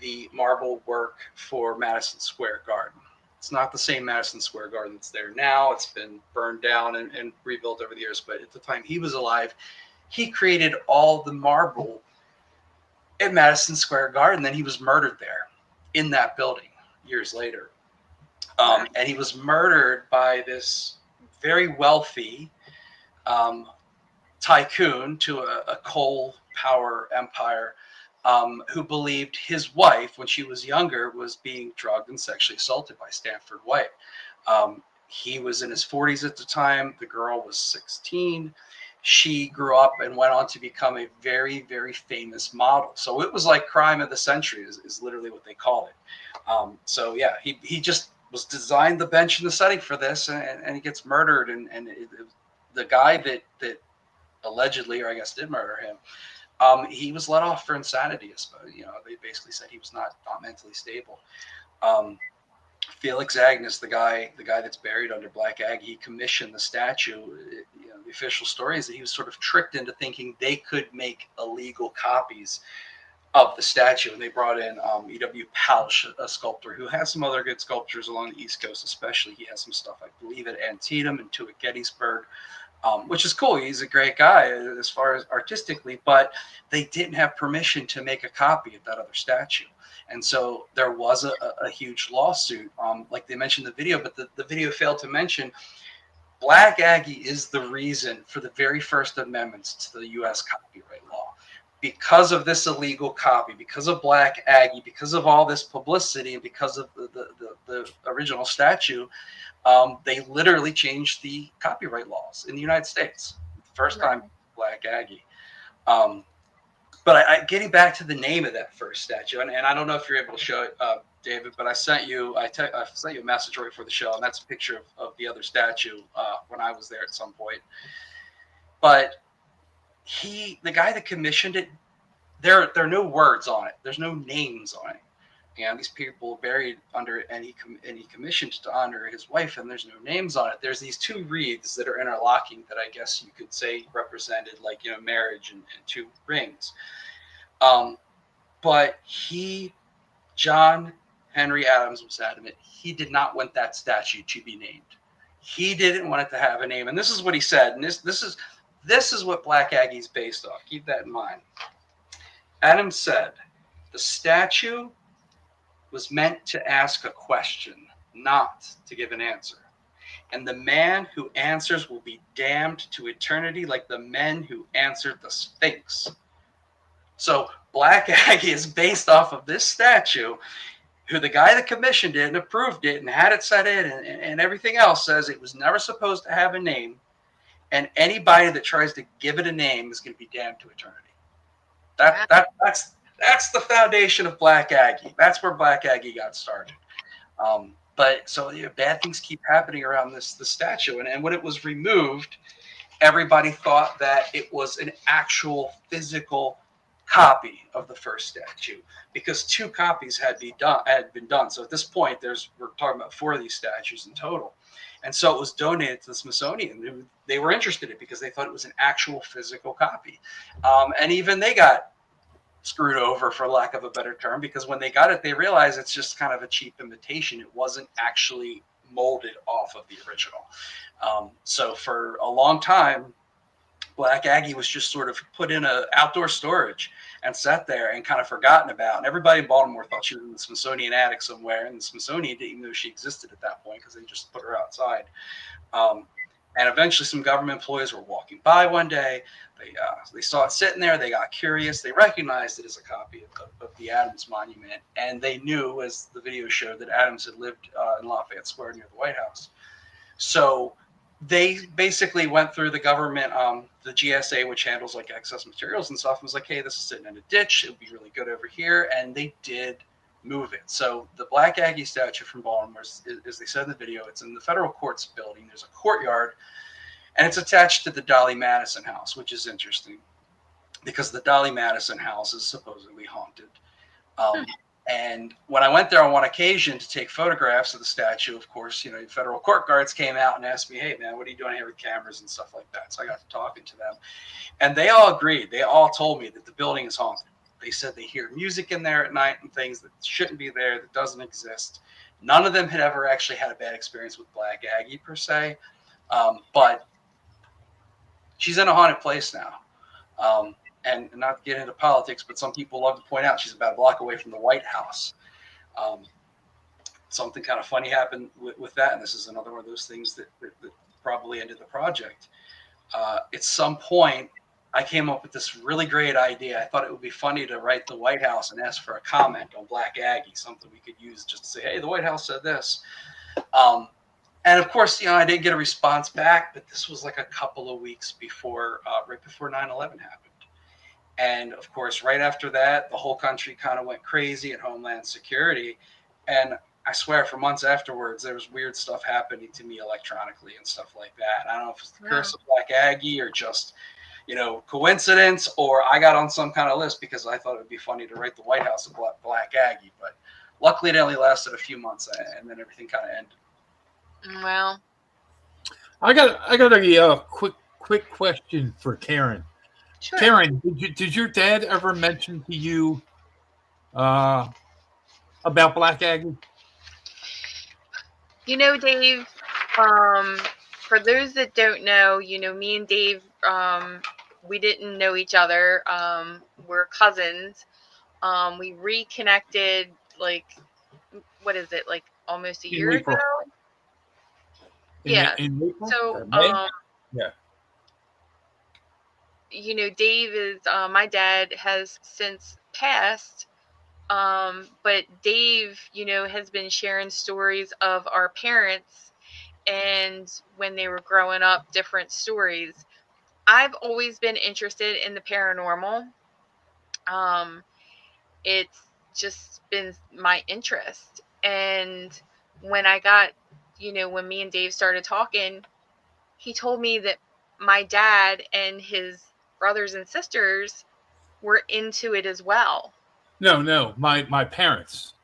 the marble work for Madison Square Garden. It's not the same Madison Square Garden that's there now. It's been burned down and rebuilt over the years. But at the time he was alive, he created all the marble at Madison Square Garden. Then he was murdered there in that building years later. And he was murdered by this very wealthy tycoon to a coal power empire, who believed his wife, when she was younger, was being drugged and sexually assaulted by Stanford White. He was in his 40s at the time. The girl was 16. She grew up and went on to become a very, very famous model. So it was like crime of the century is literally what they call it. So yeah, he just was designed the bench and the setting for this, and he gets murdered. And the guy that allegedly, or I guess did murder him, he was let off for insanity. I suppose, they basically said he was not mentally stable. Felix Agnes, the guy that's buried under Black Aggie, he commissioned the statue. The official story is that he was sort of tricked into thinking they could make illegal copies of the statue, and they brought in E.W. Pausch, a sculptor who has some other good sculptures along the East Coast, especially. He has some stuff, I believe, at Antietam and two at Gettysburg. Which is cool. He's a great guy as far as artistically, but they didn't have permission to make a copy of that other statue. And so there was a huge lawsuit, like they mentioned in the video, but the video failed to mention Black Aggie is the reason for the very first amendments to the U.S. copyright law. Because of this illegal copy, because of Black Aggie, because of all this publicity, and because of the original statue, they literally changed the copyright laws in the United States. First time Black Aggie. But getting back to the name of that first statue, and I don't know if you're able to show it, David, but I sent you a message right before the show, and that's a picture of the other statue when I was there at some point. But the guy that commissioned it, there are no words on it. There's no names on it. And these people buried under it, and he commissioned to honor his wife, and there's no names on it. There's these two wreaths that are interlocking that I guess you could say represented marriage and two rings. But John Henry Adams was adamant he did not want that statue to be named. He didn't want it to have a name. And this is what he said. And this is what Black Aggie is based off. Keep that in mind. Adams said, the statue was meant to ask a question, not to give an answer. And the man who answers will be damned to eternity like the men who answered the Sphinx. So Black Aggie is based off of this statue, who the guy that commissioned it and approved it and had it set in and everything else says it was never supposed to have a name. And anybody that tries to give it a name is going to be damned to eternity. That's the foundation of Black Aggie. That's where Black Aggie got started. But so bad things keep happening around the statue. And when it was removed, everybody thought that it was an actual physical copy of the first statue, because two copies had been done. So at this point, we're talking about 4 of these statues in total. And so it was donated to the Smithsonian. They were interested in it because they thought it was an actual physical copy. And even they got screwed over, for lack of a better term, because when they got it, they realized it's just kind of a cheap imitation. It wasn't actually molded off of the original. So for a long time, Black Aggie was just sort of put in an outdoor storage and sat there and kind of forgotten about. And everybody in Baltimore thought she was in the Smithsonian attic somewhere, and the Smithsonian didn't even know she existed at that point because they just put her outside. And eventually some government employees were walking by one day. They saw it sitting there. They got curious. They recognized it as a copy of the Adams Monument. And they knew, as the video showed, that Adams had lived in Lafayette Square near the White House. So they basically went through the government, the GSA, which handles like excess materials and stuff, and was like, hey, this is sitting in a ditch. It would be really good over here. And they did move it. So the Black Aggie statue from Baltimore, as they said in the video, it's in the federal courts building. There's a courtyard, and it's attached to the Dolly Madison house, which is interesting because the Dolly Madison house is supposedly haunted. And when I went there on one occasion to take photographs of the statue, of course, federal court guards came out and asked me, hey, man, what are you doing here with cameras and stuff like that? So I got to talking to them. And they all agreed. They all told me that the building is haunted. They said they hear music in there at night and things that shouldn't be there, that doesn't exist. None of them had ever actually had a bad experience with Black Aggie per se. But she's in a haunted place now. And not to get into politics, but some people love to point out she's about a block away from the White House. Something kind of funny happened with that, and this is another one of those things that probably ended the project. At some point, I came up with this really great idea. I thought it would be funny to write the White House and ask for a comment on Black Aggie, something we could use just to say, hey, the White House said this. And of course, I didn't get a response back, but this was like a couple of weeks before, right before 9/11 happened. And of course, right after that, the whole country kind of went crazy at Homeland Security. And I swear for months afterwards, there was weird stuff happening to me electronically and stuff like that. I don't know if it's the curse of Black Aggie or just, coincidence, or I got on some kind of list because I thought it would be funny to write the White House of Black Aggie. But luckily it only lasted a few months and then everything kind of ended. Well, I got a quick question for Karen. sure. Karen, did your dad ever mention to you about Black Aggie? Dave, for those that don't know, me and Dave, we didn't know each other. We're cousins. We reconnected, what is it, almost a year ago? Yeah. In April? So, yeah. Dave is, my dad has since passed, but Dave, has been sharing stories of our parents and when they were growing up, different stories. I've always been interested in the paranormal. It's just been my interest. And when I got, when me and Dave started talking, he told me that my dad and his brothers and sisters were into it as well. No, my parents.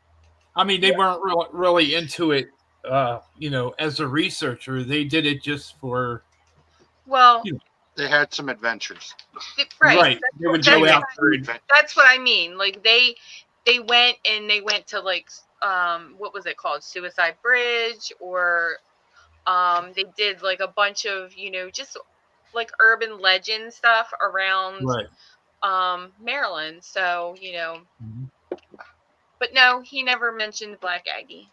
I mean, they weren't really into it, as a researcher. They did it just for. Well, they had some adventures. Right. They would go out for adventures. That's what I mean. They went to what was it called? Suicide Bridge, or they did a bunch of, just urban legend stuff around Maryland. So, but no, he never mentioned Black Aggie.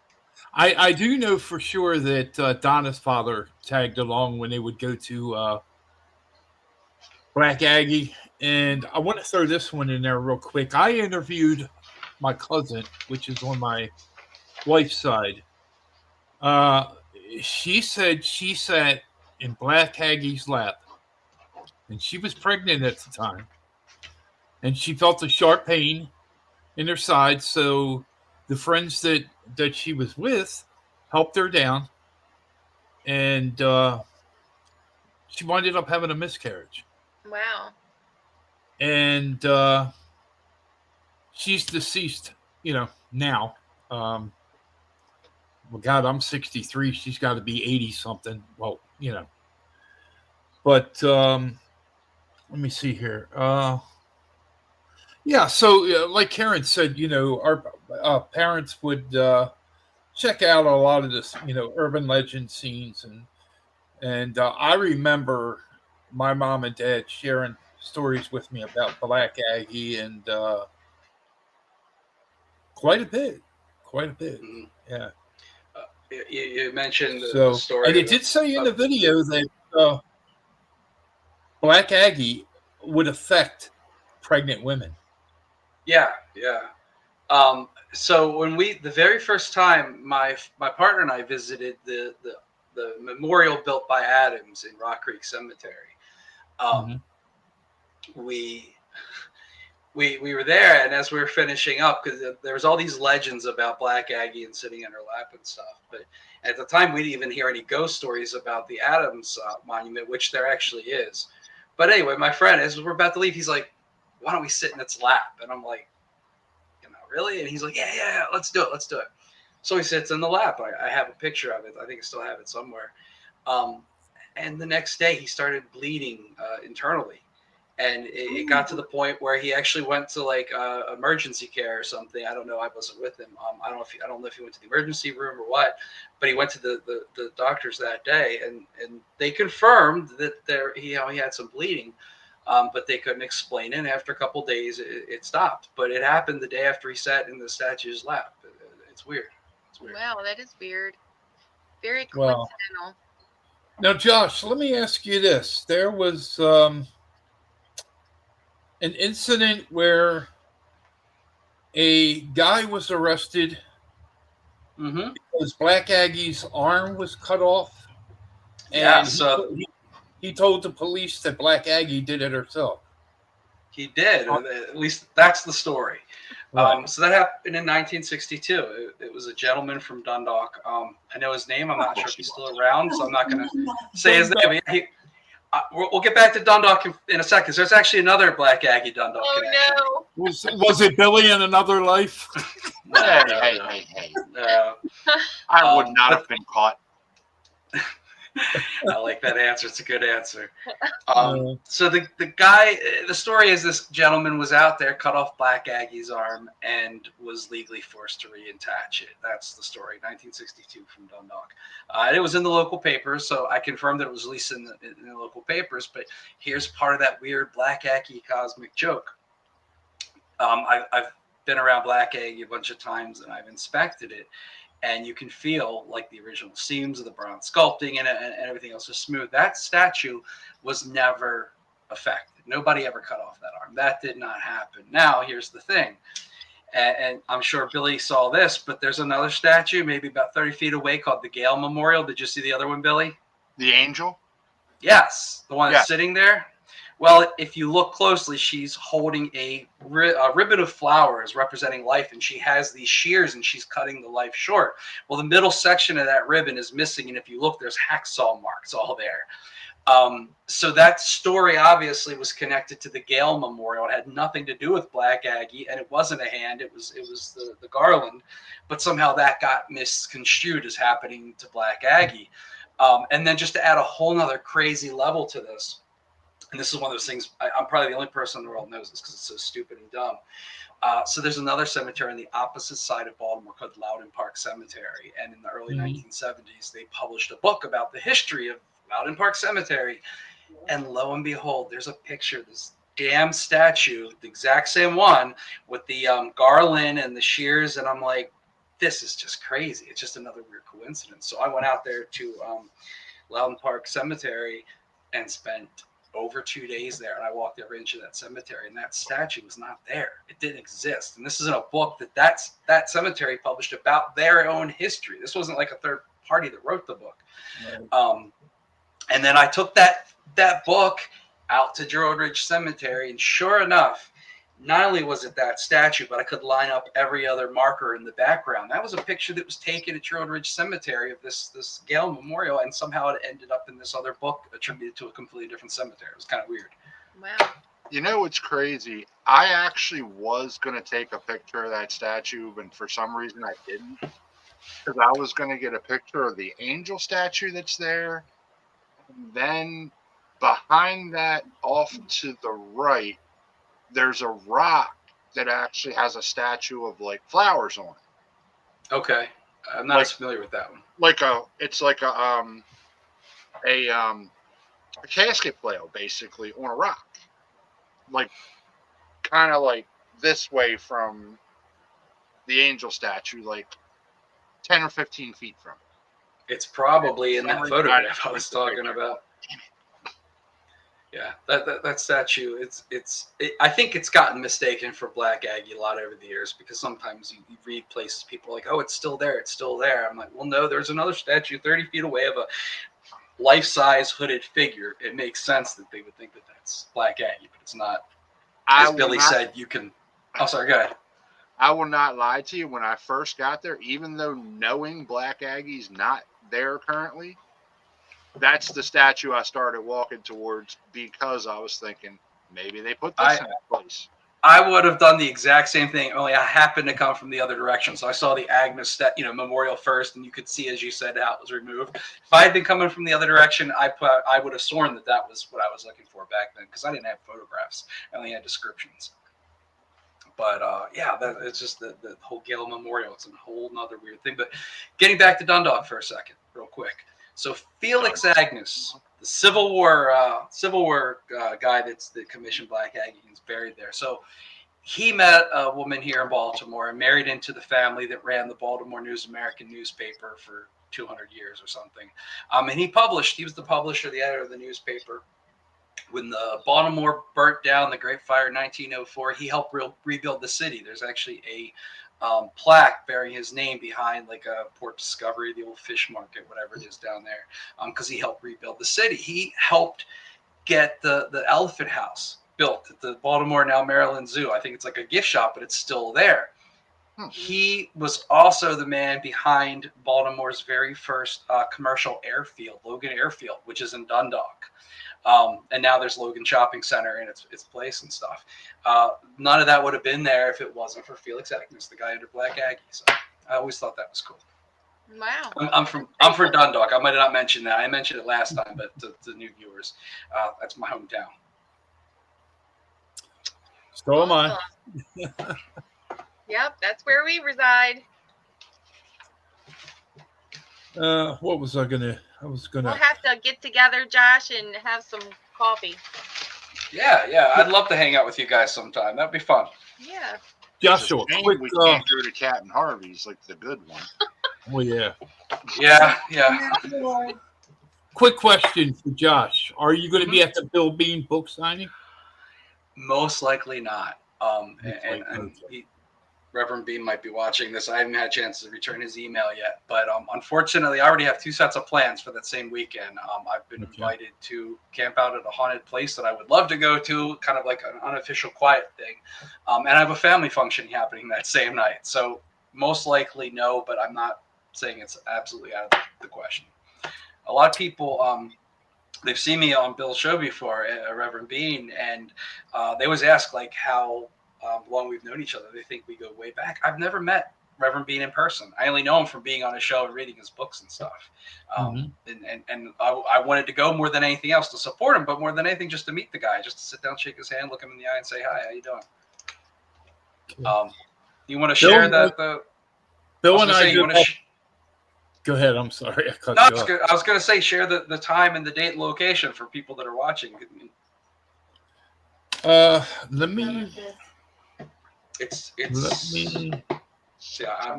I do know for sure that Donna's father tagged along when they would go to Black Aggie. And I want to throw this one in there real quick. I interviewed my cousin, which is on my wife's side. She said she sat in Black Aggie's lap, and she was pregnant at the time, and she felt a sharp pain in her side. So the friends that she was with helped her down, and she ended up having a miscarriage. Wow. And she's deceased, now. Well, God, I'm 63. She's got to be 80 something. Well, But let me see here. Yeah, so like Karen said, our parents would check out a lot of this, urban legend scenes, and I remember my mom and dad sharing stories with me about Black Aggie, and quite a bit. Mm-hmm. Yeah. You mentioned the story. And it did say in the video that Black Aggie would affect pregnant women. Yeah. So when the very first time my partner and I visited the the memorial built by Adams in Rock Creek Cemetery. We were there, and as we were finishing up, because there was all these legends about Black Aggie and sitting in her lap and stuff, but at the time we didn't even hear any ghost stories about the Adams monument, which there actually is. But anyway, my friend, as we're about to leave, he's like, "Why don't we sit in its lap?" And I'm like, "Really?" And he's like, "Yeah, let's do it. So he sits in the lap. I have a picture of it. I think I still have it somewhere. And the next day he started bleeding internally. And it got to the point where he actually went to like emergency care or something. I don't know. I wasn't with him. I don't know if he went to the emergency room or what, but he went to the doctors that day, and they confirmed that he had some bleeding, but they couldn't explain it. And after a couple of days, it stopped. But it happened the day after he sat in the statue's lap. It's weird. Wow, that is weird. Very coincidental. Well, now, Josh, let me ask you this: there was an incident where a guy was arrested because Black Aggie's arm was cut off, and he told the police that Black Aggie did it herself. He did. At least that's the story. Right. So that happened in 1962. It was a gentleman from Dundalk. I know his name. I'm not sure if he's still around, so I'm not going to say his name. We'll get back to Dundalk in a second. So there's actually another Black Aggie Dundalk connection. No. Was it Billy in another life? Hey. I would not have been caught. I like that answer. It's a good answer. So the story is this gentleman was out there, cut off Black Aggie's arm, and was legally forced to reattach it. That's the story, 1962 from Dundalk. It was in the local papers, so I confirmed that it was released in the local papers, but here's part of that weird Black Aggie cosmic joke. I've been around Black Aggie a bunch of times, and I've inspected it. And you can feel like the original seams of the bronze sculpting and everything else is smooth. That statue was never affected. Nobody ever cut off that arm. That did not happen. Now, here's the thing. And I'm sure Billy saw this, but there's another statue maybe about 30 feet away called the Gale Memorial. Did you see the other one, Billy? The angel? Yes. The one that's sitting there. Well, if you look closely, she's holding a ribbon of flowers representing life, and she has these shears, and she's cutting the life short. Well, the middle section of that ribbon is missing, and if you look, there's hacksaw marks all there. So that story obviously was connected to the Gale Memorial. It had nothing to do with Black Aggie, and it wasn't a hand. It was the garland, but somehow that got misconstrued as happening to Black Aggie. And then just to add a whole nother crazy level to this, and this is one of those things, I'm probably the only person in the world knows this because it's so stupid and dumb. So there's another cemetery on the opposite side of Baltimore called Loudon Park Cemetery. And in the early 1970s, they published a book about the history of Loudon Park Cemetery. And lo and behold, there's a picture of this damn statue, the exact same one, with the garland and the shears. And I'm like, this is just crazy. It's just another weird coincidence. So I went out there to Loudon Park Cemetery and spent over 2 days there, and I walked every inch of that cemetery, and that statue was not there. It didn't exist. And this is in a book that cemetery published about their own history. This wasn't like a third party that wrote the book. Right. And then I took that book out to Gerald Ridge Cemetery, and sure enough, not only was it that statue, but I could line up every other marker in the background. That was a picture that was taken at Gerald Ridge Cemetery of this Gale Memorial, and somehow it ended up in this other book attributed to a completely different cemetery. It was kind of weird. Wow. You know what's crazy? I actually was going to take a picture of that statue, but for some reason I didn't. Because I was going to get a picture of the angel statue that's there. And then behind that, off to the right, there's a rock that actually has a statue of like flowers on it. Okay, I'm not as familiar with that one. It's like a casket flail basically on a rock, like kind of like this way from the angel statue, like 10 or 15 feet from it. It's probably in that photograph I was talking about. Yeah, that statue, I think it's gotten mistaken for Black Aggie a lot over the years, because sometimes you read places, people are like, oh, it's still there, it's still there. I'm like, well, no, there's another statue 30 feet away of a life-size hooded figure. It makes sense that they would think that that's Black Aggie, but it's not. As Billy said, you can. Oh, sorry, go ahead. I will not lie to you. When I first got there, even though knowing Black Aggie's not there currently, that's the statue I started walking towards, because I was thinking maybe they put this in place. I would have done the exact same thing, only I happened to come from the other direction. So I saw the Agnes memorial first, and you could see, as you said, how it was removed. If I had been coming from the other direction, I would have sworn that was what I was looking for back then, because I didn't have photographs. I only had descriptions. But it's just the whole Gale Memorial. It's a whole nother weird thing. But getting back to Dundalk for a second, real quick. So Felix Agnes, the Civil War guy that commissioned Black Aggie, is buried there. So he met a woman here in Baltimore and married into the family that ran the Baltimore News American newspaper for 200 years or something. And he was the publisher, the editor of the newspaper. When the Baltimore burnt down, the Great Fire in 1904, he helped rebuild the city. There's actually a plaque bearing his name behind like a Port Discovery, the old fish market, whatever it is down there, because he helped rebuild the city. He helped get the Elephant House built at the Baltimore, now Maryland Zoo. I think it's like a gift shop, but it's still there. He was also the man behind Baltimore's very first commercial airfield, Logan Airfield, which is in Dundalk. And now there's Logan Shopping Center in its place and stuff. None of that would have been there if it wasn't for Felix Agnes, the guy under Black Aggie. So I always thought that was cool. Wow. I'm from Dundalk. I might have not mentioned that. I mentioned it last time, but to new viewers, that's my hometown. So am I. Yep, that's where we reside. What was I gonna? We'll have to get together, Josh, and have some coffee. Yeah, I'd love to hang out with you guys sometime. That'd be fun. Yeah. Joshua, we can't go to Captain Harvey's, like the good one. Oh yeah. Yeah. Quick question for Josh: are you going to be at the Bill Bean book signing? Most likely not. Reverend Bean might be watching this. I haven't had a chance to return his email yet, but unfortunately, I already have 2 sets of plans for that same weekend. I've been invited to camp out at a haunted place that I would love to go to, kind of like an unofficial quiet thing. And I have a family function happening that same night. So most likely no, but I'm not saying it's absolutely out of the question. A lot of people, they've seen me on Bill's show before, Reverend Bean, and they always ask like how long we've known each other. They think we go way back. I've never met Reverend Bean in person. I only know him from being on his show and reading his books and stuff. And I wanted to go more than anything else to support him, but more than anything just to meet the guy, just to sit down, shake his hand, look him in the eye, and say hi. How you doing? You want to share that? Bill and I do. Go ahead. I'm sorry. I was going to say share the time and the date and location for people that are watching. Let me. It's I'm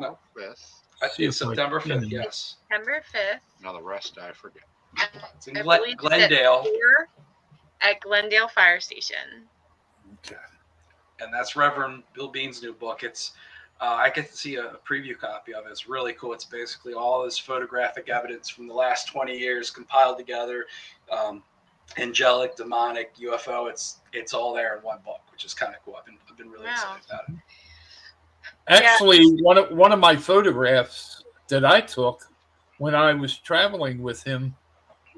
not 5th. It's September 5th, yes. September 5th. Now the rest I forget. It's in Glendale. At Glendale Fire Station. Okay. And that's Reverend Bill Bean's new book. It's I get to see a preview copy of it. It's really cool. It's basically all this photographic evidence from the last 20 years compiled together. Angelic, demonic, UFO. It's all there in one book, which is kind of cool. I've been really excited about it. Actually, one of my photographs that I took when I was traveling with him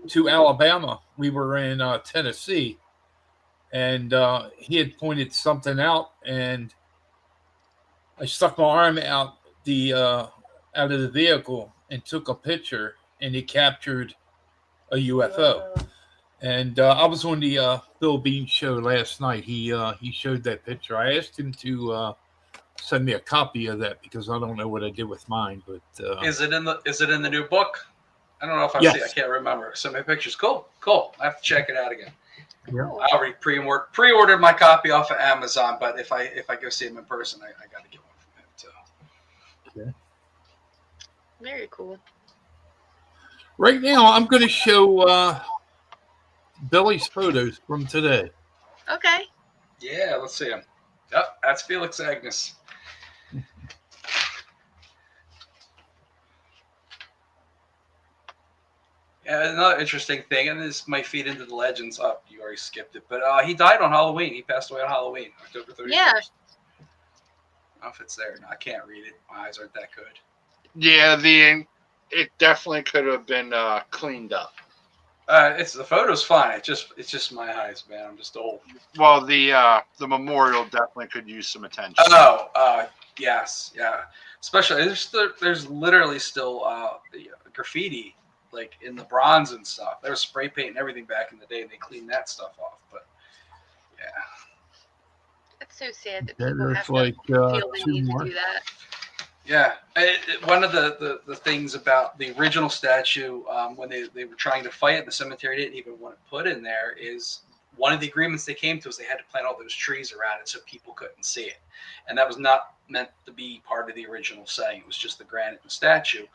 to Alabama, we were in Tennessee, and he had pointed something out, and I stuck my arm out of the vehicle and took a picture, and it captured a UFO. And I was on the Bill Bean show last night. He showed that picture. I asked him to send me a copy of that because I don't know what I did with mine. But is it in the new book? I don't know if I've seen it. I can't remember. Send me pictures. Cool. I have to check it out again. Yeah. I already pre-ordered my copy off of Amazon, but if I go see him in person, I got to get one from him too. Okay. Very cool. Right now, I'm going to show Billy's photos from today. Okay. Yeah, let's see him. Yep, that's Felix Agnes. Yeah, another interesting thing, and this might feed into the legends. Oh, you already skipped it, but he died on Halloween. He passed away on Halloween, October 31st. Yeah. I don't know if it's there. No, I can't read it. My eyes aren't that good. Yeah, it definitely could have been cleaned up. It's the photo's fine. It's just my eyes, man. I'm just old. Well, the memorial definitely could use some attention. Oh, yes, yeah. Especially there's literally still graffiti like in the bronze and stuff. They were spray painting everything back in the day, and they cleaned that stuff off. But yeah, It's so sad that Yeah, people there's have to like, feel the 2 need more. to do that. yeah. One of the things about the original statue, when they were trying to fight it, the cemetery didn't even want to put in there, is one of the agreements they came to is they had to plant all those trees around it so people couldn't see it, and that was not meant to be part of the original setting. It was just the granite and the statue.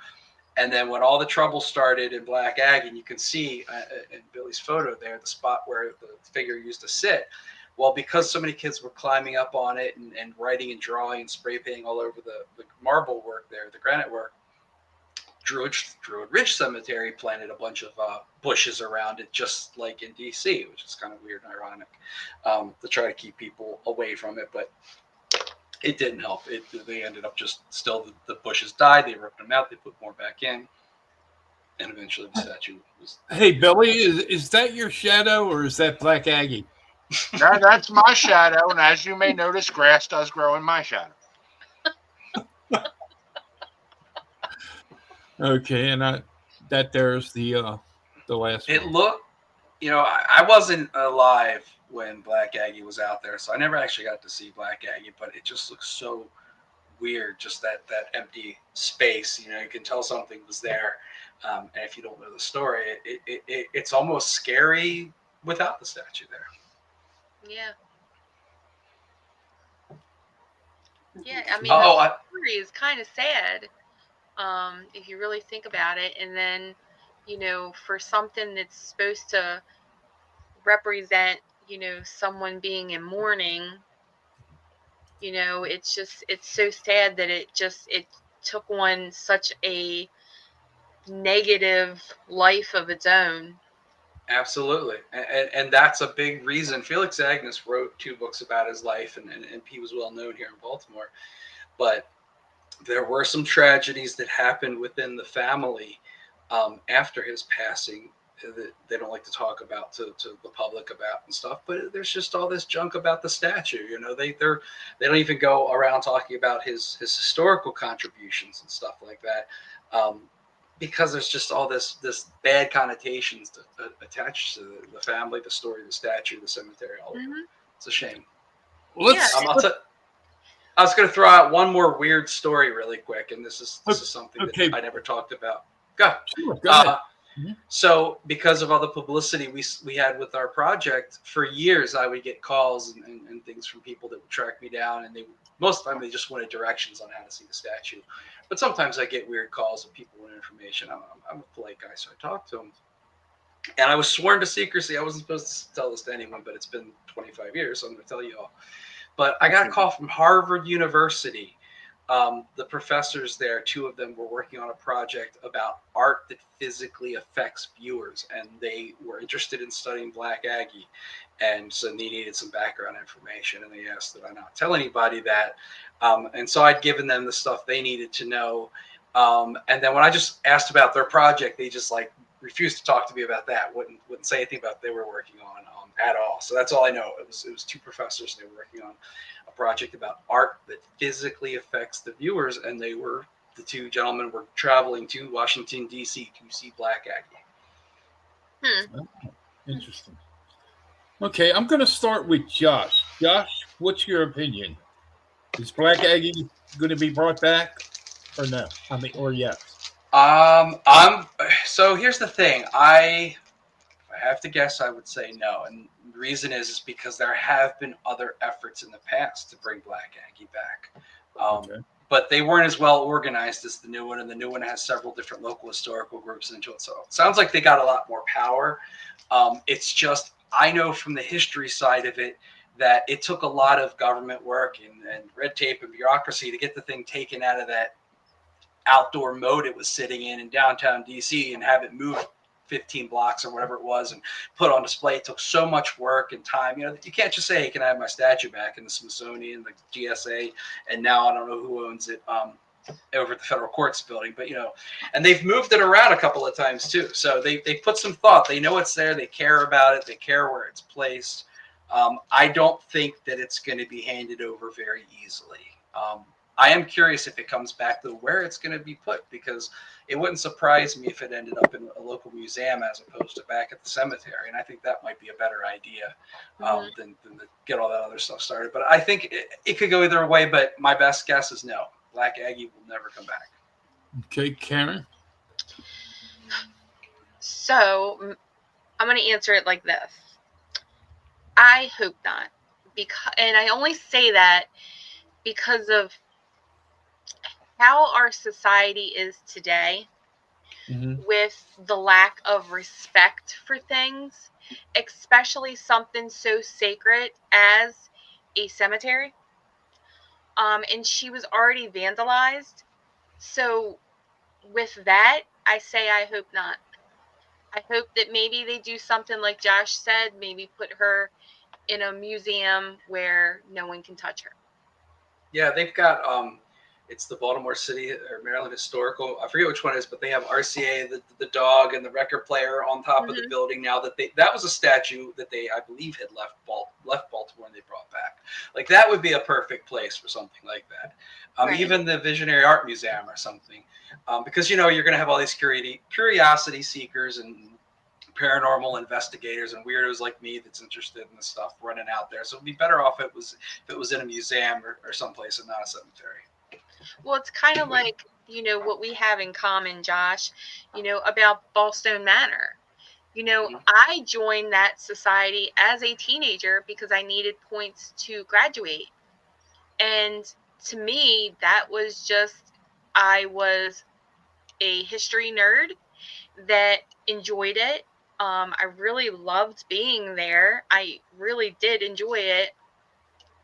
And then when all the trouble started in Black Aggie, and you can see in Billy's photo there, the spot where the figure used to sit. Well, because so many kids were climbing up on it and writing and drawing and spray painting all over the marble work there, the granite work, Druid Ridge Cemetery planted a bunch of bushes around it, just like in D.C., which is kind of weird and ironic, to try to keep people away from it. But it didn't help. They ended up just still the bushes died. They ripped them out. They put more back in, and eventually the statue was. Hey, Billy, is that your shadow or is that Black Aggie? That's my shadow, and as you may notice, grass does grow in my shadow. Okay, and that there's the last It one. looked, I wasn't alive when Black Aggie was out there, so I never actually got to see Black Aggie, but it just looks so weird, just that empty space. You can tell something was there, and if you don't know the story, it's almost scary without the statue there. Yeah. Yeah, I mean, Oh, the story is kind of sad, if you really think about it. And then, for something that's supposed to represent, someone being in mourning, it's so sad that it took on such a negative life of its own. Absolutely, and that's a big reason. Felix Agnes wrote 2 books about his life, and he was well known here in Baltimore. But there were some tragedies that happened within the family after his passing that they don't like to talk about to the public about and stuff. But there's just all this junk about the statue. They don't even go around talking about his historical contributions and stuff like that. Because there's just all this bad connotations attached to the family, the story, the statue, the cemetery, all of it. It's a shame. I was going to throw out one more weird story really quick, and this is something that I never talked about. Go ahead. So because of all the publicity we had with our project, for years I would get calls and things from people that would track me down, and most of the time they just wanted directions on how to see the statue. But sometimes I get weird calls of people wanting information. I'm a polite guy, so I talk to them. And I was sworn to secrecy. I wasn't supposed to tell this to anyone, but it's been 25 years, so I'm going to tell you all. But I got a call from Harvard University. The professors there, 2 of them were working on a project about art that physically affects viewers, and they were interested in studying Black Aggie. And so they needed some background information, and they asked that I not tell anybody that. And so I'd given them the stuff they needed to know. And then when I just asked about their project, they just refused to talk to me about that. Wouldn't say anything about what they were working on at all. So that's all I know. It was 2 professors. They were working on a project about art that physically affects the viewers, and the 2 gentlemen were traveling to Washington, D.C. to see Black Aggie. Interesting. Okay, I'm going to start with Josh. Josh, what's your opinion? Is Black Aggie going to be brought back, or no? Or yes? So here's the thing. If I have to guess, I would say no. And the reason is because there have been other efforts in the past to bring Black Aggie back. but they weren't as well organized as the new one, and the new one has several different local historical groups into it. So it sounds like they got a lot more power. It's just, I know from the history side of it that it took a lot of government work and red tape and bureaucracy to get the thing taken out of that outdoor mode it was sitting in downtown DC and have it moved 15 blocks or whatever it was and put on display. It took so much work and time. You know, you can't just say, hey, can I have my statue back in the Smithsonian, the GSA, and now I don't know who owns it over at the federal courts building, but you know, and they've moved it around a couple of times too. So they put some thought. They know it's there. They care about it. They care where it's placed. I don't think that it's going to be handed over very easily. I am curious if it comes back to where it's going to be put, because it wouldn't surprise me if it ended up in a local museum as opposed to back at the cemetery. And I think that might be a better idea than to get all that other stuff started. But I think it could go either way, but my best guess is no. Black Aggie will never come back. Okay, Karen? So I'm going to answer it like this. I hope not. And I only say that because of how our society is today, with the lack of respect for things, especially something so sacred as a cemetery. And she was already vandalized. So with that, I say I hope not. I hope that maybe they do something like Josh said, maybe put her in a museum where no one can touch her. Yeah, they've got it's the Baltimore City or Maryland Historical. I forget which one it is, but they have RCA, the dog, and the record player on top of the building. Now that was a statue that they, I believe, had left Baltimore and they brought back. Like that would be a perfect place for something like that. Right. Even the Visionary Art Museum or something, because you know you're going to have all these curiosity seekers and paranormal investigators and weirdos like me that's interested in this stuff running out there. So it'd be better off if it was in a museum or someplace and not a cemetery. Well, it's kind of like, you know, what we have in common, Josh, you know, about Ballstone Manor. You know, I joined that society as a teenager because I needed points to graduate. And to me, that was just, I was a history nerd that enjoyed it. I really loved being there. I really did enjoy it.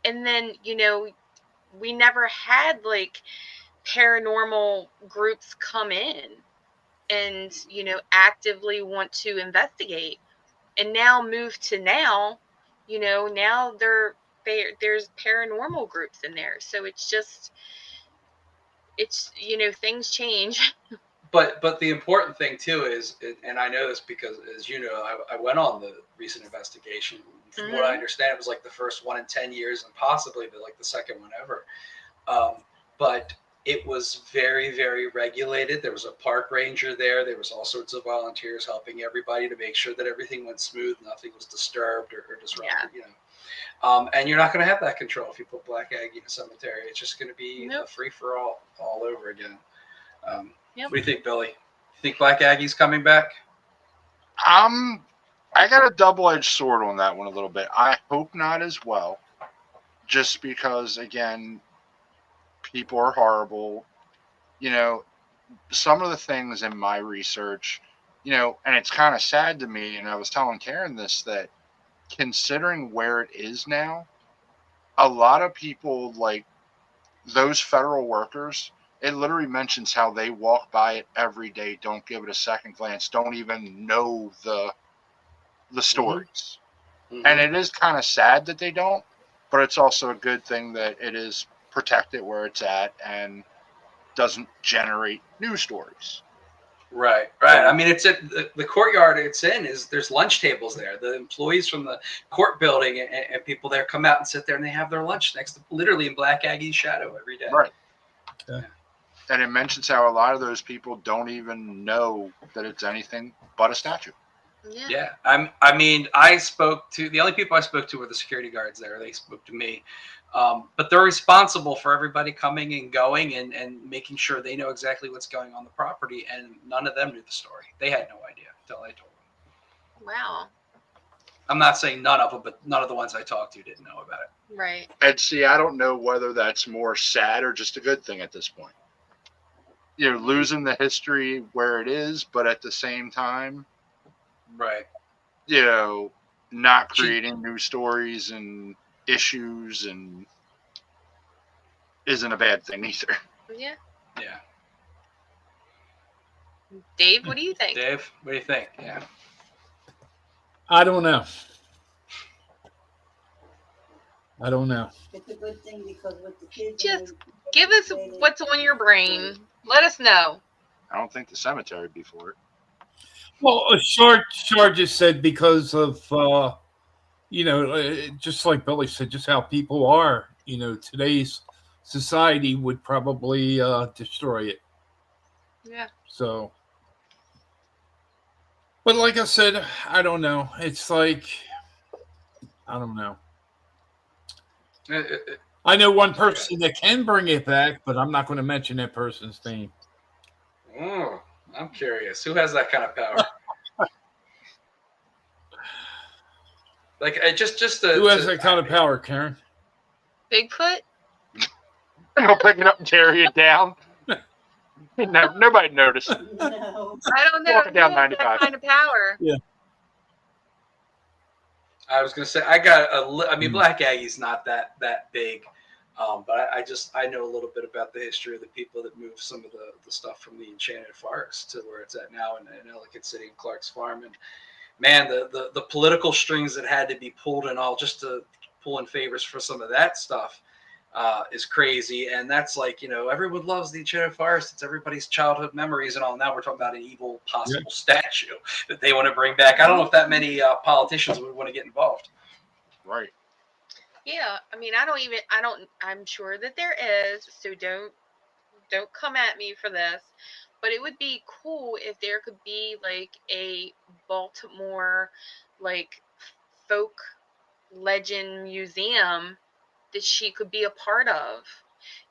And then, you know, we never had like paranormal groups come in and, you know, actively want to investigate. And now you know, now there's paranormal groups in there. So it's, you know, things change. But the important thing too is, and I know this because, as you know, I went on the recent investigation. From what I understand, it was like the first one in 10 years and possibly the second one ever. But it was very, very regulated. There was a park ranger there. There was all sorts of volunteers helping everybody to make sure that everything went smooth, nothing was disturbed or disrupted. Yeah. You know, and you're not going to have that control if you put Black Aggie in a cemetery. It's just going to be a free for all over again. What do you think, Billy? You think Black Aggie's coming back? I got a double-edged sword on that one a little bit. I hope not as well, just because, again, people are horrible. You know, some of the things in my research, you know, and it's kind of sad to me, and I was telling Karen this, that considering where it is now, a lot of people, like those federal workers, it literally mentions how they walk by it every day, don't give it a second glance, don't even know the stories. And it is kind of sad that they don't, but it's also a good thing that it is protected where it's at and doesn't generate news stories. Right. I mean, it's at the courtyard it's in there's lunch tables there. The employees from the court building and people there come out and sit there and they have their lunch next to, literally in Black Aggie's shadow every day. Right. Okay. And it mentions how a lot of those people don't even know that it's anything but a statue. Yeah. I mean, the only people I spoke to were the security guards there. They spoke to me. But they're responsible for everybody coming and going and making sure they know exactly what's going on the property. And none of them knew the story. They had no idea until I told them. Wow. I'm not saying none of them, but none of the ones I talked to didn't know about it. Right. And see, I don't know whether that's more sad or just a good thing at this point. You know, losing the history where it is, but at the same time, Right. you know, not creating new stories and issues and isn't a bad thing either. Yeah. Yeah. Dave, what do you think? Dave, what do you think? Yeah. I don't know. I don't know. It's a good thing because with the kids. Just give us what's on your brain. Let us know. I don't think the cemetery would be for it. Well, Shard just said because of, you know, just like Billy said, just how people are, you know, today's society would probably destroy it. Yeah. So, but like I said, I don't know. It's like, I don't know. I know one person that can bring it back, but I'm not going to mention that person's name. Oh, I'm curious. Who has that kind of power? Like, who has that kind of power, Karen? Bigfoot? I'll pick it up and carry it down. No, nobody noticed. No. I don't know. Walking down Who has 95. that kind of power. Yeah. I was gonna say I mean, Black Aggie's not that big, but I know a little bit about the history of the people that moved some of the stuff from the Enchanted Forest to where it's at now in Ellicott City and Clark's Farm, and man, the political strings that had to be pulled and all just to pull in favors for some of that stuff is crazy. And that's like, you know, everyone loves the Enchanted Forest. It's everybody's childhood memories and all. Now we're talking about an evil possible statue that they want to bring back. I don't know if that many politicians would want to get involved. Right. Yeah, I mean, I'm sure that there is, so don't come at me for this, but it would be cool if there could be like a Baltimore like folk legend museum that she could be a part of,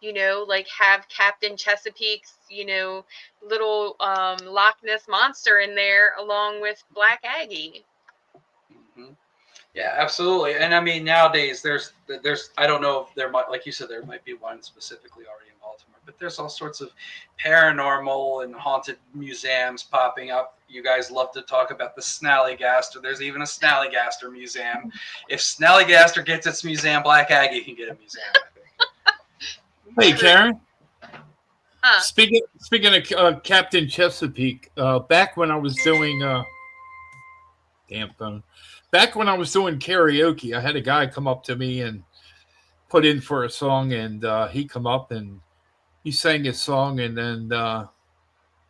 you know, like have Captain Chesapeake's, you know, little Loch Ness monster in there along with Black Aggie. Mm-hmm. Yeah, absolutely. And I mean, nowadays there's I don't know if there might, like you said, there might be one specifically already in Baltimore, but there's all sorts of paranormal and haunted museums popping up. You guys love to talk about the Snallygaster. There's even a Snallygaster museum. If Snallygaster gets its museum, Black Aggie can get a museum, I think. Hey, Karen. Speaking of Captain Chesapeake, back when I was doing back when I was doing karaoke, I had a guy come up to me and put in for a song, and he come up and he sang his song, and then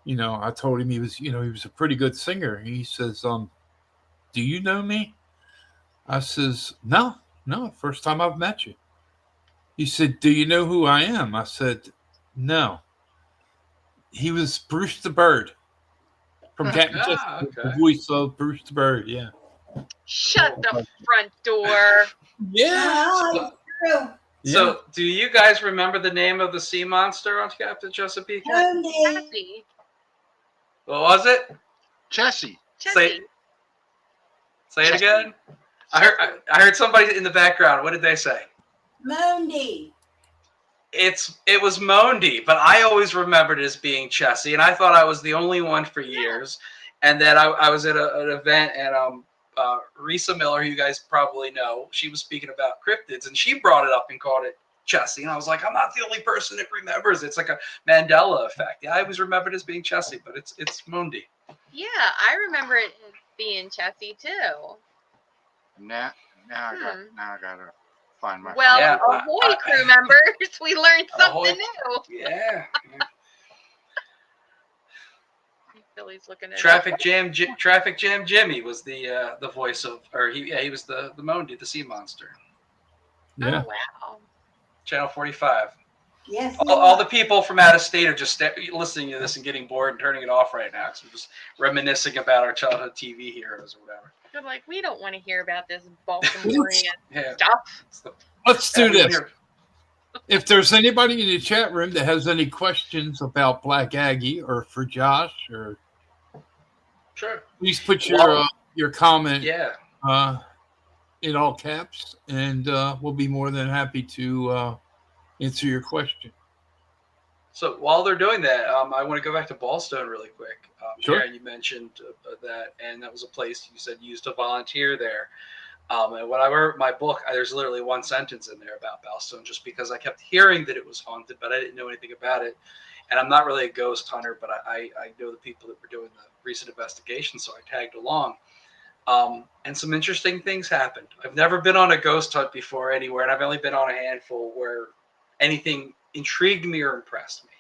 you know, I told him he was a pretty good singer. He says, "Do you know me?" I says, "No, first time I've met you." He said, "Do you know who I am?" I said, "No." He was Bruce the Bird from Captain Chesapeake, the voice of Bruce the Bird. Yeah. Shut the front door. Yeah. So, do you guys remember the name of the sea monster on Captain Chesapeake? Chessie. What was it? Chessie. Say it again. I heard somebody in the background. What did they say? Monday. It was Monday, but I always remembered it as being Chessie, and I thought I was the only one for years. And then I was at an event, and Risa Miller, who you guys probably know, she was speaking about cryptids, and she brought it up and called it Chessie. And I was like, I'm not the only person that remembers. It's like a Mandela effect. Yeah, I always remembered it as being Chessie, but it's Monday. Yeah, I remember it being Chessie too. Now I gotta find my. Well, ahoy, crew members! We learned something new. Yeah. Billy's looking at Traffic Jam Jimmy was the voice of, or he was the Monday, the sea monster. Yeah. Oh, wow. Channel 45. Yes. All the people from out of state are just listening to this and getting bored and turning it off right now because we're just reminiscing about our childhood TV heroes or whatever. They're like, we don't want to hear about this Baltimorean Yeah. stuff. Let's do this. If there's anybody in the chat room that has any questions about Black Aggie or for Josh, or sure, please put your comment in all caps, and we'll be more than happy to answer your question. So while they're doing that, I want to go back to Ballstone really quick. Sure. Karen, you mentioned that, and that was a place you said you used to volunteer there. And when I wrote my book, there's literally one sentence in there about Ballstone, just because I kept hearing that it was haunted, but I didn't know anything about it. And I'm not really a ghost hunter, but I know the people that were doing the recent investigation, so I tagged along. And some interesting things happened. I've never been on a ghost hunt before anywhere, and I've only been on a handful where anything intrigued me or impressed me.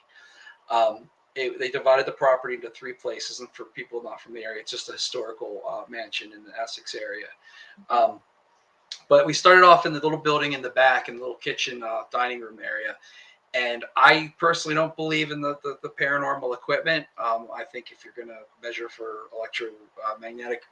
They divided the property into three places, and for people not from the area, it's just a historical mansion in the Essex area. But we started off in the little building in the back, in the little kitchen dining room area. And I personally don't believe in the paranormal equipment. I think if you're going to measure for electromagnetic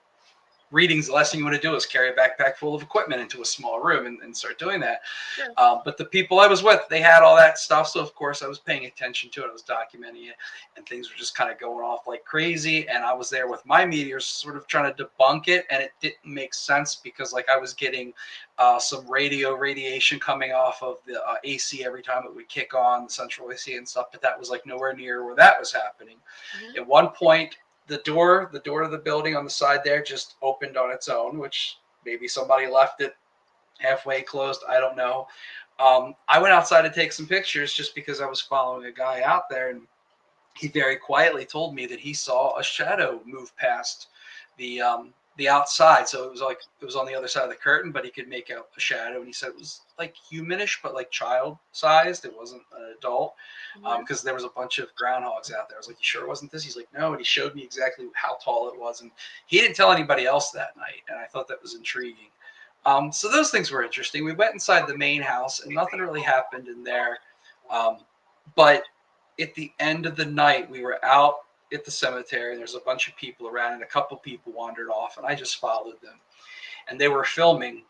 readings, the last thing you want to do is carry a backpack full of equipment into a small room and start doing that. Sure. But the people I was with, they had all that stuff. So of course I was paying attention to it. I was documenting it, and things were just kind of going off like crazy. And I was there with my meteors sort of trying to debunk it. And it didn't make sense because like I was getting some radiation coming off of the AC every time it would kick on, the central AC and stuff. But that was like nowhere near where that was happening. At one point, the door of the building on the side there just opened on its own, which maybe somebody left it halfway closed. I don't know. I went outside to take some pictures just because I was following a guy out there, and he very quietly told me that he saw a shadow move past the outside. So it was on the other side of the curtain, but he could make out a shadow. And he said it was like humanish, but like child sized. It wasn't an adult, because there was a bunch of groundhogs out there. I was like, you sure it wasn't this? He's like, no. And he showed me exactly how tall it was. And he didn't tell anybody else that night. And I thought that was intriguing. So those things were interesting. We went inside the main house and nothing really happened in there. But at the end of the night, we were out at the cemetery. There's a bunch of people around, and a couple people wandered off, and I just followed them. And they were filming,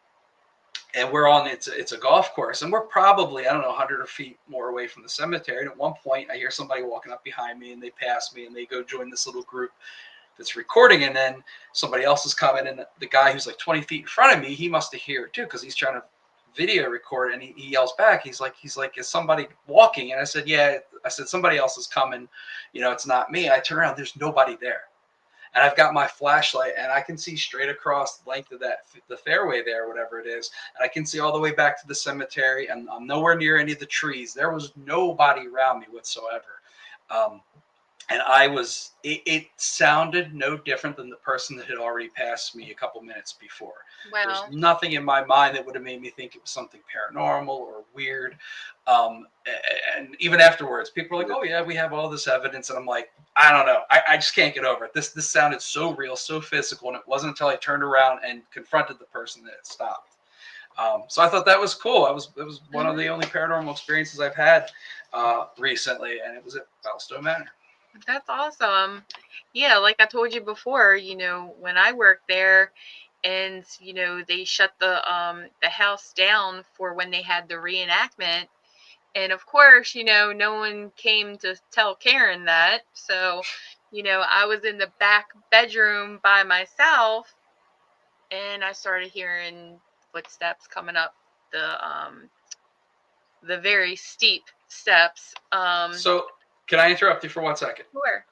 and we're on it's a golf course, and we're probably, I don't know, 100 feet more away from the cemetery. And at one point, I hear somebody walking up behind me, and they pass me, and they go join this little group that's recording. And then somebody else is coming, and the guy who's like 20 feet in front of me, he must have heard it too, because he's trying to video record, and he yells back. He's like, is somebody walking? And I said, yeah. I said, somebody else is coming. It's not me. I turn around, there's nobody there. And I've got my flashlight, and I can see straight across the length of the fairway there, whatever it is. And I can see all the way back to the cemetery, and I'm nowhere near any of the trees. There was nobody around me whatsoever. And it sounded no different than the person that had already passed me a couple minutes before. Wow. There's nothing in my mind that would have made me think it was something paranormal or weird. And even afterwards, people were like, oh yeah, we have all this evidence. And I'm like, I don't know. I just can't get over it. This sounded so real, so physical. And it wasn't until I turned around and confronted the person that it stopped. So I thought that was cool. It was one of the only paranormal experiences I've had recently. And it was at Ballstone Manor. That's awesome. Yeah, like I told you before, when I worked there, and they shut the house down for when they had the reenactment, and of course, no one came to tell Karen that. So, I was in the back bedroom by myself, and I started hearing footsteps coming up the very steep steps. So can I interrupt you for 1 second? Sure.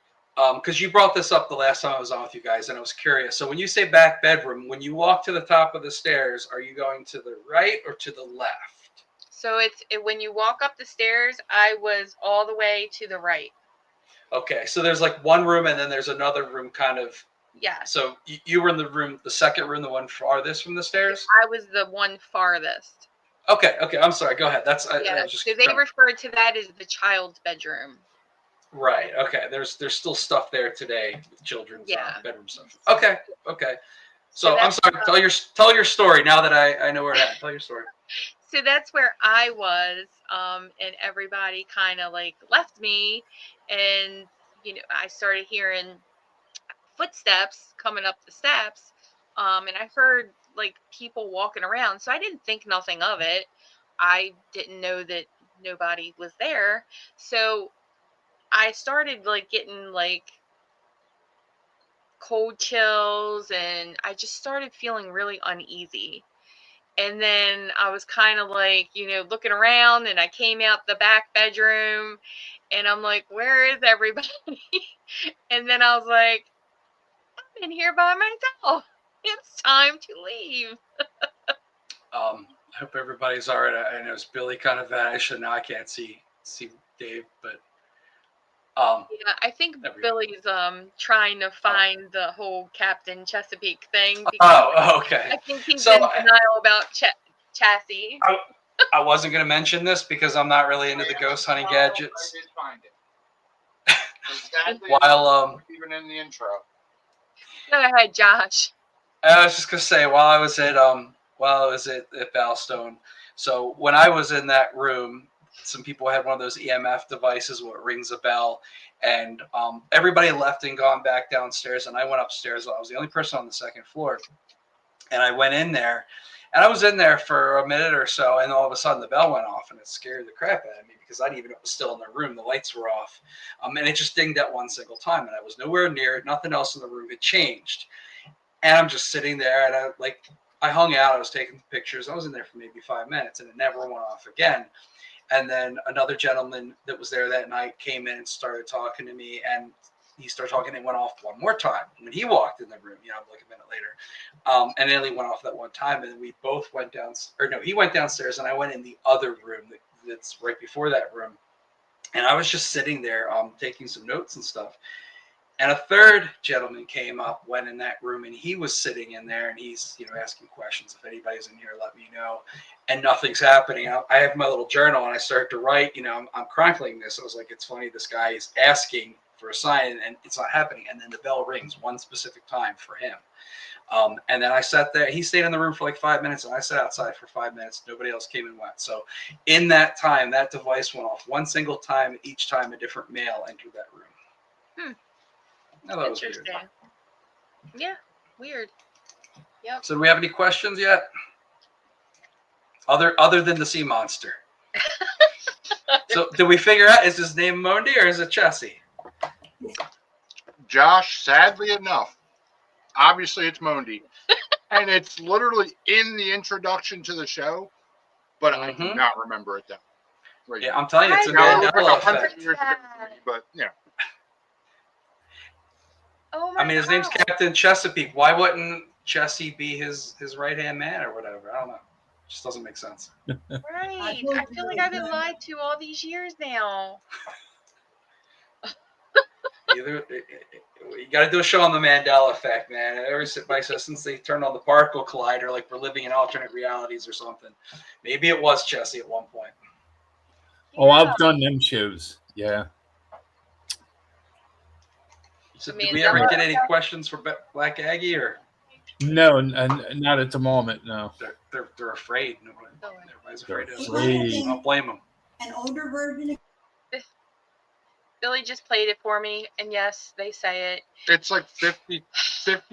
Because you brought this up the last time I was on with you guys, and I was curious. So when you say back bedroom, when you walk to the top of the stairs, are you going to the right or to the left? So when you walk up the stairs, I was all the way to the right. Okay, so there's like one room, and then there's another room kind of. Yeah. So you were in the second room, the one farthest from the stairs? I was the one farthest. Okay, I'm sorry. Go ahead. So they refer to that as the child's bedroom. Right. Okay. There's still stuff there today, children's bedroom stuff. Okay. So I'm sorry. Tell your story now that I know where it at. Tell your story. So that's where I was, and everybody kind of like left me, and I started hearing footsteps coming up the steps, and I heard like people walking around. So I didn't think nothing of it. I didn't know that nobody was there. So I started like getting like cold chills, and I just started feeling really uneasy. And then I was kind of like, looking around, and I came out the back bedroom, and I'm like, where is everybody? And then I was like, I'm in here by myself. It's time to leave. I hope everybody's all right. I know Billy kind of vanished, and now I can't see Dave, but yeah, I think Billy's trying to find the whole Captain Chesapeake thing. Okay. I think he's in denial about Chassis. I wasn't going to mention this because I'm not really into the ghost hunting gadgets. I did find it. While even in the intro. Go ahead, Josh. I was just going to say while I was at Ballstone. So when I was in that room, some people had one of those EMF devices where it rings a bell, and everybody left and gone back downstairs, and I went upstairs. I was the only person on the second floor, and I went in there, and I was in there for a minute or so, and all of a sudden the bell went off, and it scared the crap out of me because I didn't even know it was still in the room. The lights were off, and it just dinged that one single time, and I was nowhere near it. Nothing else in the room had changed, and I'm just sitting there, and I hung out. I was taking pictures. I was in there for maybe 5 minutes, and it never went off again. And then another gentleman that was there that night came in and started talking to me, and he started talking and it went off one more time. When he walked in the room, like a minute later, and it only went off that one time. And then we both went down, he went downstairs and I went in the other room that's right before that room. And I was just sitting there taking some notes and stuff. And a third gentleman came up, went in that room, and he was sitting in there, and he's, asking questions. If anybody's in here, let me know. And nothing's happening. I have my little journal, and I started to write. I'm chronicling this. I was like, it's funny. This guy is asking for a sign, and it's not happening. And then the bell rings one specific time for him. And then I sat there. He stayed in the room for like 5 minutes, and I sat outside for 5 minutes. Nobody else came and went. So in that time, that device went off one single time. Each time a different male entered that room. No, that was weird. Yeah, weird. Yep. So do we have any questions yet? Other than the sea monster. So did we figure out, is his name Mondi or is it Chessie? Josh, sadly enough, obviously it's Mondi. And it's literally in the introduction to the show, but I do not remember it though. Right. Yeah, I'm telling you, it's a Mandela effect. But Oh I mean, his name's Captain Chesapeake. Why wouldn't Chessie be his right-hand man or whatever? I don't know. It just doesn't make sense. Right. I feel like I've been lied to all these years now. You got to do a show on the Mandela effect, man. Everybody says since they turned on the particle collider, like we're living in alternate realities or something. Maybe it was Chessie at one point. Oh, I've done them shows. Yeah. So did we ever get any questions for Black Aggie or? No, not at the moment. No. They're afraid. Everybody's afraid of them. I don't blame them. An older version. Billy just played it for me, and yes, they say it. It's like 50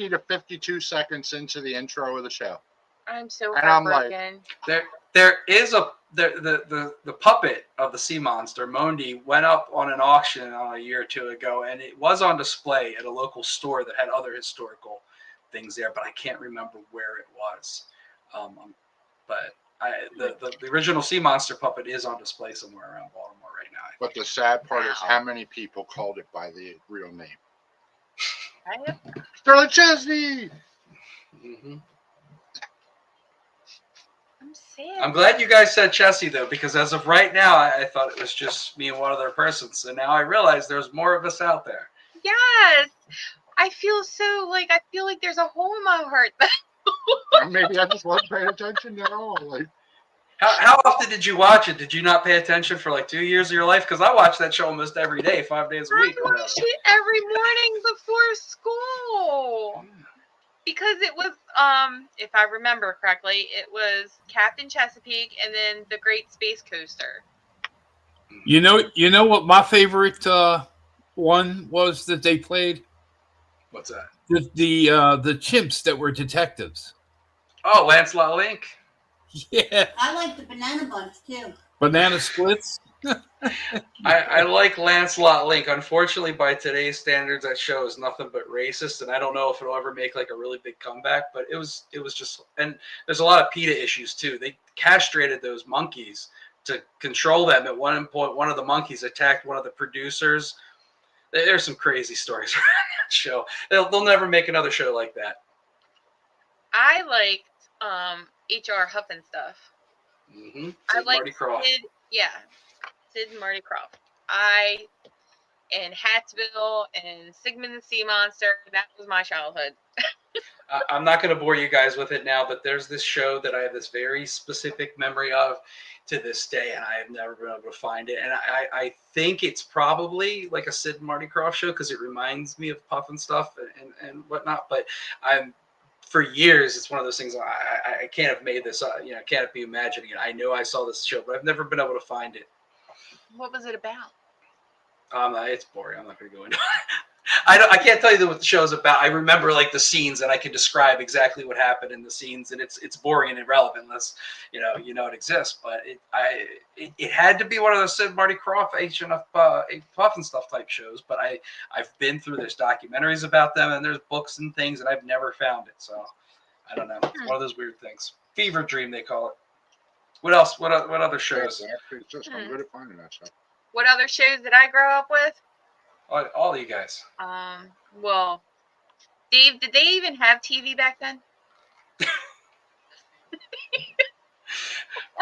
to 52 seconds into the intro of the show. I'm so heartbroken. I'm like, there is the puppet of the sea monster, Mondi, went up on an auction a year or two ago, and it was on display at a local store that had other historical things there, but I can't remember where it was. But the original sea monster puppet is on display somewhere around Baltimore right now. But the sad part is how many people called it by the real name. They're like Chesney. Mm-hmm. I'm sad. I'm glad you guys said Chessie though, because as of right now, I thought it was just me and one other person. So now I realize there's more of us out there. Yes, I feel like there's a hole in my heart. Maybe I just wasn't paying attention at all. Like, how often did you watch it? Did you not pay attention for like 2 years of your life? Because I watch that show almost every day, 5 days a week. I watch it every morning before school. Because it was, if I remember correctly, it was Captain Chesapeake and then the Great Space Coaster. You know what my favorite one was that they played? What's that? The chimps that were detectives. Oh, Lancelot Link. Yeah. I like the Banana Bunch too. Banana Splits. I like Lancelot Link. Unfortunately, by today's standards, that show is nothing but racist, and I don't know if it'll ever make like a really big comeback. But it was just, and there's a lot of PETA issues too. They castrated those monkeys to control them. At one point, one of the monkeys attacked one of the producers. There's some crazy stories around that show. They'll never make another show like that. I liked HR Huff and Stuff. Mm-hmm. I liked Marty Krofft. Sid and Marty Krofft. And Hatsville and Sigmund the Sea Monster. That was my childhood. I'm not going to bore you guys with it now, but there's this show that I have this very specific memory of to this day, and I have never been able to find it. And I think it's probably like a Sid and Marty Krofft show because it reminds me of Puff and Stuff and whatnot. But for years, it's one of those things I can't have made this up. Can't be imagining it. I know I saw this show, but I've never been able to find it. What was it about? It's boring. I'm not going to go into it. I can't tell you what the show is about. I remember like the scenes, and I can describe exactly what happened in the scenes, and it's boring and irrelevant unless you know it exists. But it had to be one of those Sid Marty Krofft Puff and Stuff type shows. But I've been through there's documentaries about them, and there's books and things, and I've never found it. So I don't know. It's one of those weird things. Fever dream they call it. What else? What other shows? I'm good at finding that stuff. What other shows did I grow up with? All of you guys. Well, Dave, did they even have TV back then?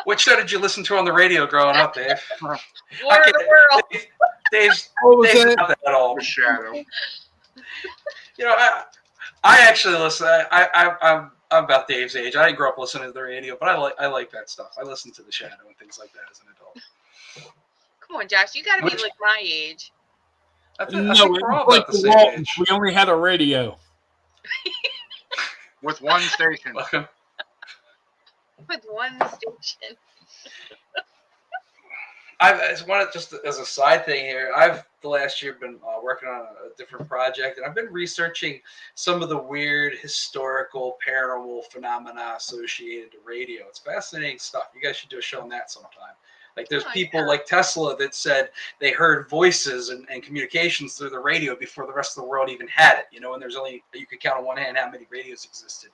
What show did you listen to on the radio growing up, Dave? War of the World. Dave's not that at all. The Shadow. I actually listen. I'm about Dave's age. I didn't grow up listening to the radio, but I like that stuff. I listen to The Shadow and things like that as an adult. Come on, Josh, you got to be like my age. No, we only had a radio. With one station. With one station. Just as a side thing here, I've the last year been working on a different project, and I've been researching some of the weird historical paranormal phenomena associated to radio. It's fascinating stuff. You guys should do a show on that sometime. Like there's people like Tesla that said they heard voices and communications through the radio before the rest of the world even had it. And there's only, you could count on one hand how many radios existed.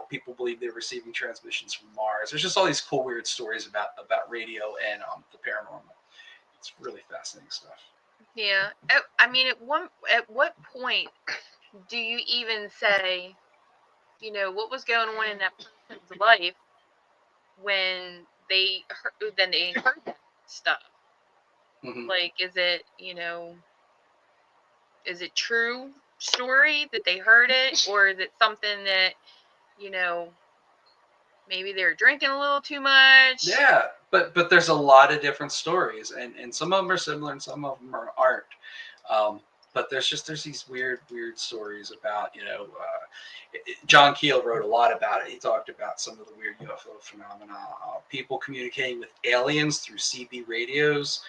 People believe they're receiving transmissions from Mars. There's just all these cool, weird stories about radio and the paranormal. It's really fascinating stuff. Yeah. I mean, at what point do you even say, what was going on in that person's life when they heard that stuff? Mm-hmm. Like, is it true story that they heard it, or is it something that maybe they're drinking a little too much? Yeah, but there's a lot of different stories, and some of them are similar and some of them aren't. But there's these weird stories about, John Keel wrote a lot about it. He talked about some of the weird UFO phenomena, people communicating with aliens through CB radios.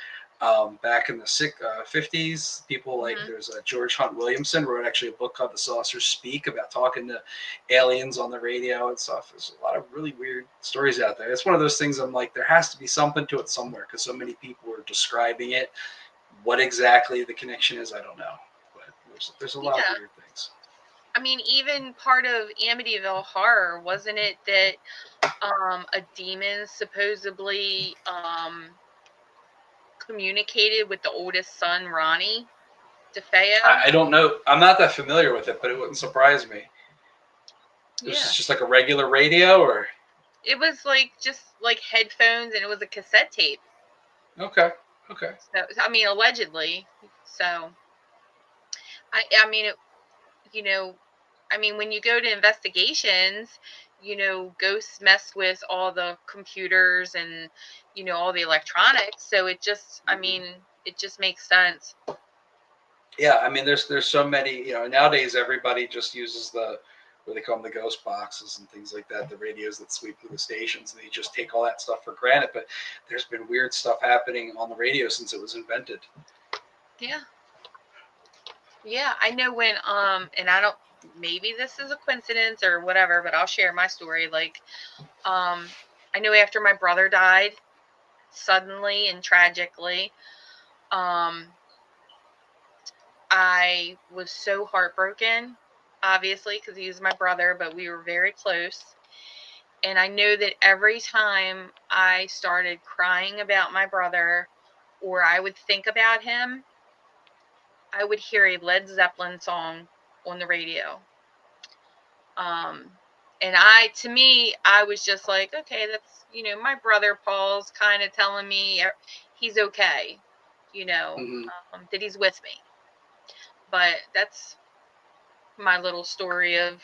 Back in the 50s, people like there's George Hunt Williamson wrote actually a book called The Saucers Speak about talking to aliens on the radio and stuff. There's a lot of really weird stories out there. It's one of those things I'm like, there has to be something to it somewhere because so many people are describing it. What exactly the connection is, I don't know. But there's a lot of weird things. I mean, even part of Amityville Horror, wasn't it that a demon supposedly communicated with the oldest son, Ronnie DeFeo? I don't know. I'm not that familiar with it, but it wouldn't surprise me. It was just like a regular radio, or? It was just like headphones, and it was a cassette tape. Okay. So, I mean, allegedly. So, I mean, when you go to investigations, ghosts mess with all the computers and, all the electronics. So it just makes sense. Yeah. I mean, there's so many, nowadays everybody just uses what they call them, the ghost boxes and things like that, the radios that sweep through the stations, and they just take all that stuff for granted. But there's been weird stuff happening on the radio since it was invented. Yeah, I know when, and I don't, maybe this is a coincidence or whatever, but I'll share my story. Like, I know after my brother died, suddenly and tragically. I was so heartbroken, obviously, because he was my brother, but we were very close. And I know that every time I started crying about my brother or I would think about him, I would hear a Led Zeppelin song on the radio. And to me, I was just like, okay, that's, my brother Paul's kind of telling me he's okay, that he's with me. But that's my little story of,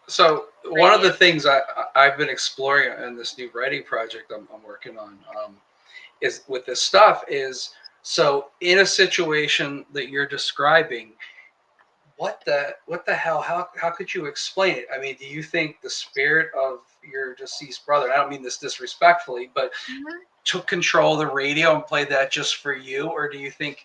So one of the things I've been exploring in this new writing project I'm working on is with this stuff is, so in a situation that you're describing, what the hell, how could you explain it? I mean, do you think the spirit of your deceased brother, I don't mean this disrespectfully, but took control of the radio and played that just for you? Or do you think,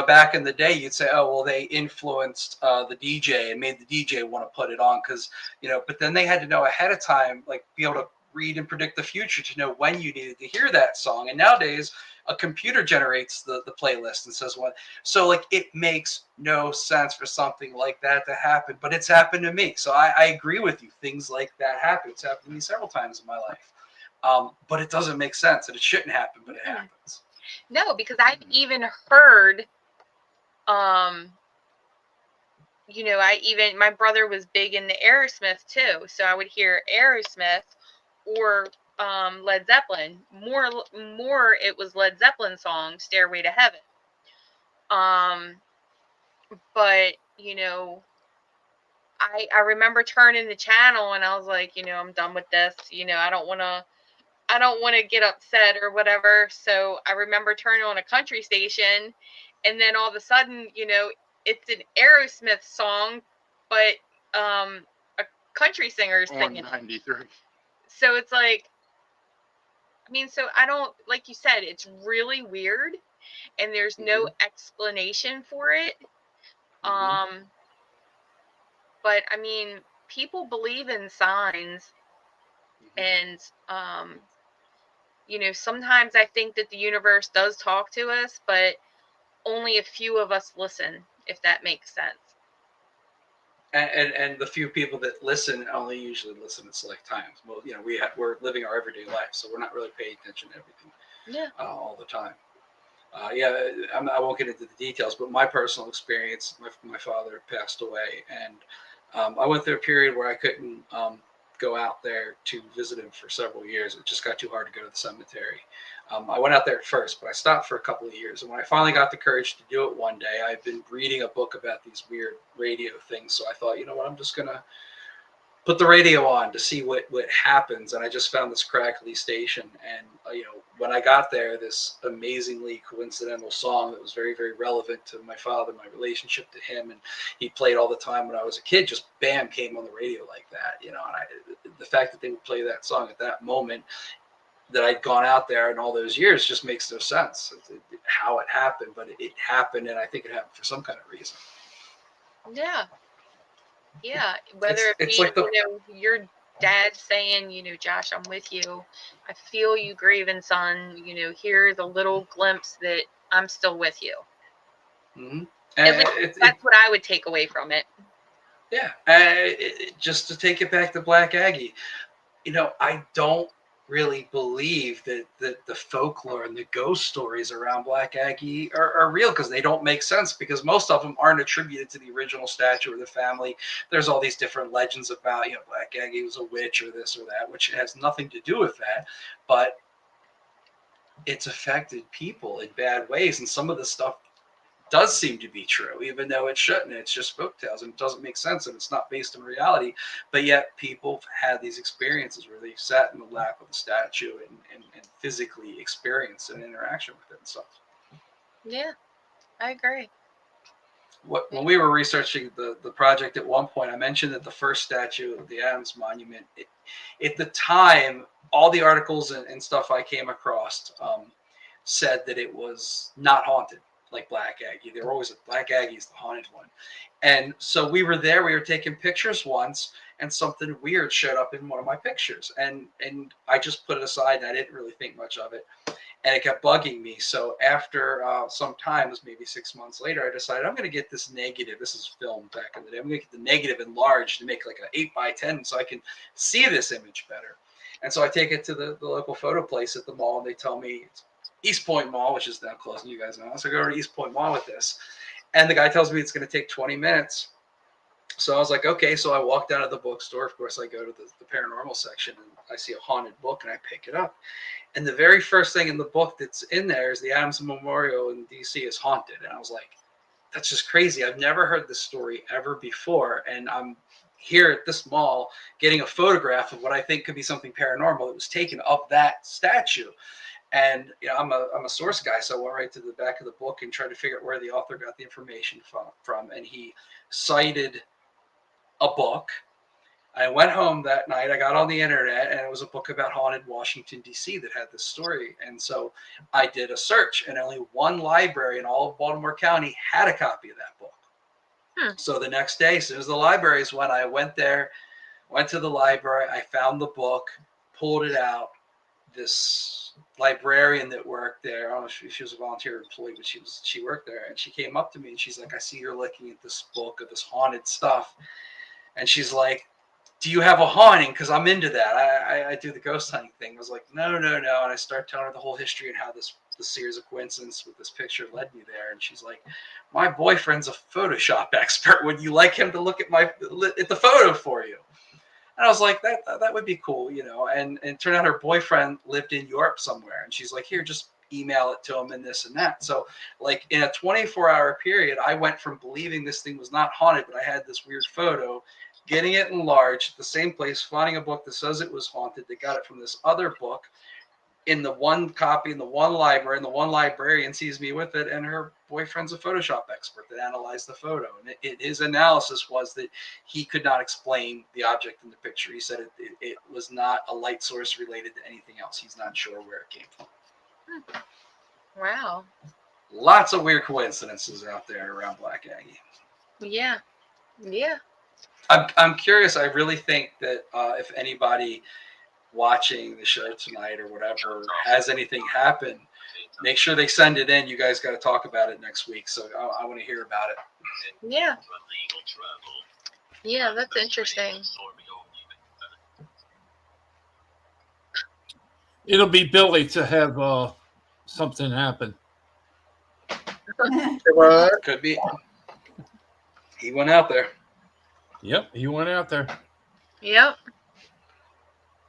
back in the day you'd say, oh, well, they influenced the DJ and made the DJ want to put it on because, but then they had to know ahead of time, like be able to read and predict the future to know when you needed to hear that song. And nowadays a computer generates the playlist and says what. So like it makes no sense for something like that to happen, but it's happened to me. So I agree with you. Things like that happen. It's happened to me several times in my life. But it doesn't make sense and it shouldn't happen, but it happens. No, because I've even heard, my brother was big into Aerosmith too. So I would hear Aerosmith or Led Zeppelin. More it was Led Zeppelin song, Stairway to Heaven. But, I remember turning the channel and I was like, I'm done with this. I don't want to get upset or whatever. So I remember turning on a country station and then all of a sudden, it's an Aerosmith song, but a country singer is singing. 93. So it's like, so I don't, like you said, it's really weird and there's no explanation for it. But people believe in signs and, sometimes I think that the universe does talk to us, but only a few of us listen, if that makes sense. And the few people that listen only usually listen at select times. Well, we're living our everyday life, so we're not really paying attention to everything all the time. I won't get into the details, but my personal experience, my father passed away, and I went through a period where I couldn't go out there to visit him for several years. It just got too hard to go to the cemetery. I went out there at first, but I stopped for a couple of years. And when I finally got the courage to do it one day, I've been reading a book about these weird radio things. So I thought, you know what, I'm just going to put the radio on to see what happens. And I just found this crackly station. And, when I got there, this amazingly coincidental song that was very, very relevant to my father, my relationship to him, and he played all the time when I was a kid, just bam, came on the radio like that, and the fact that they would play that song at that moment that I'd gone out there in all those years just makes no sense how it happened, but it happened. And I think it happened for some kind of reason. Yeah. Yeah. Whether it's it like be, your dad saying, Josh, I'm with you. I feel you grieving, son. Here's a little glimpse that I'm still with you. At least that's what I would take away from it. Yeah. Just to take it back to Black Aggie, I don't really believe that the folklore and the ghost stories around Black Aggie are real, because they don't make sense, because most of them aren't attributed to the original statue or the family. There's all these different legends about, Black Aggie was a witch or this or that, which has nothing to do with that, but it's affected people in bad ways. And some of the stuff does seem to be true, even though it shouldn't. It's just folktales and it doesn't make sense and it's not based in reality. But yet people have had these experiences where they've sat in the lap of the statue and physically experienced an interaction with it and stuff. Yeah, I agree. When we were researching the project at one point, I mentioned that the first statue of the Adams Monument, at the time, all the articles and stuff I came across said that it was not haunted like Black Aggie. They were always Black Aggie is the haunted one. And so we were there, we were taking pictures once, and something weird showed up in one of my pictures. And I just put it aside, and I didn't really think much of it. And it kept bugging me. So after some time, it was maybe 6 months later, I decided I'm going to get this negative. This is filmed back in the day. I'm going to get the negative enlarged to make like an 8x10 so I can see this image better. And so I take it to the local photo place at the mall, and they tell me it's East Point Mall, which is now closing, you guys know. So I go to East Point Mall with this. And the guy tells me it's going to take 20 minutes. So I was like, okay. So I walk down to the bookstore. Of course, I go to the paranormal section, and I see a haunted book, and I pick it up. And the very first thing in the book that's in there is the Adams Memorial in D.C. is haunted. And I was like, that's just crazy. I've never heard this story ever before. And I'm here at this mall getting a photograph of what I think could be something paranormal that was taken of that statue. And I'm a source guy, so I went right to the back of the book and tried to figure out where the author got the information from. And he cited a book. I went home that night. I got on the internet, and it was a book about haunted Washington, D.C. that had this story. And so I did a search, and only one library in all of Baltimore County had a copy of that book. So the next day, as soon as the libraries went, I went there, went to the library. I found the book, pulled it out. This librarian that worked there, I don't know if she was a volunteer employee, but she worked there. And she came up to me, and she's like, I see you're looking at this book of this haunted stuff. And she's like, do you have a haunting? Because I'm into that. I do the ghost hunting thing. I was like, no. And I start telling her the whole history and how the series of coincidence with this picture led me there. And she's like, my boyfriend's a Photoshop expert. Would you like him to look at the photo for you? And I was like, that would be cool, And it turned out her boyfriend lived in Europe somewhere. And she's like, here, just email it to him and this and that. So like in a 24-hour period, I went from believing this thing was not haunted, but I had this weird photo, getting it enlarged at the same place, finding a book that says it was haunted. They got it from this other book in the one copy in the one library, and the one librarian sees me with it, and her boyfriend's a Photoshop expert that analyzed the photo. And his analysis was that he could not explain the object in the picture. He said it was not a light source related to anything else. He's not sure where it came from. Wow. Lots of weird coincidences out there around Black Aggie. Yeah. I'm curious. I really think that if anybody watching the show tonight or whatever has anything happen, make sure they send it in. You guys got to talk about it next week. So I want to hear about it. Yeah, that's interesting. It'll be Billy to have something happen. Could be. He went out there. Yep, he went out there. Yep.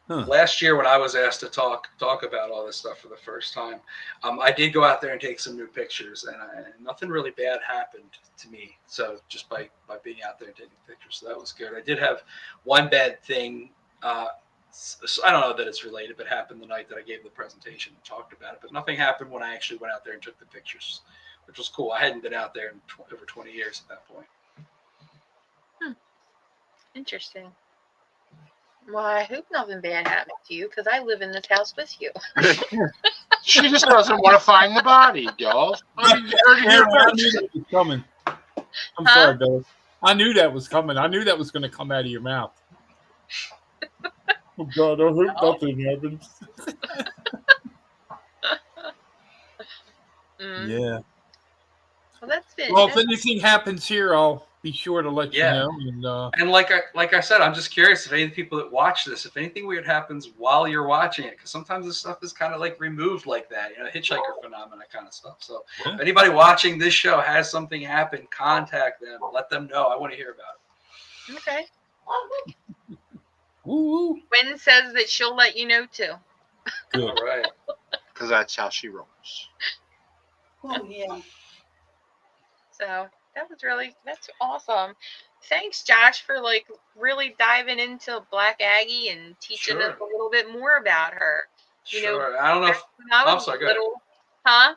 Last year when I was asked to talk about all this stuff for the first time, I did go out there and take some new pictures, and nothing really bad happened to me. So just by being out there and taking pictures, so that was good. I did have one bad thing. So I don't know that it's related, but happened the night that I gave the presentation and talked about it. But nothing happened when I actually went out there and took the pictures, which was cool. I hadn't been out there in over 20 years at that point. Interesting. Well, I hope nothing bad happened to you, because I live in this house with you. She just doesn't want to find the body, y'all. I knew that was coming. I'm sorry, Billy. I knew that was coming. I knew that was going to come out of your mouth. Oh, God, I hope nothing happens. Yeah. Well, that's fantastic. Well, if anything happens here, I'll be sure to let you know. And like I said, I'm just curious if any of the people that watch this, if anything weird happens while you're watching it, because sometimes this stuff is kind of like removed like that, hitchhiker phenomena kind of stuff. So if anybody watching this show has something happen, contact them, let them know. I want to hear about it. Okay. Woo. Gwen says that she'll let you know too. Good. All right. Because that's how she rolls. Oh, yeah. So that's awesome. Thanks, Josh, for really diving into Black Aggie and teaching us a little bit more about her. Sure. I don't know if I'm sorry, little, huh?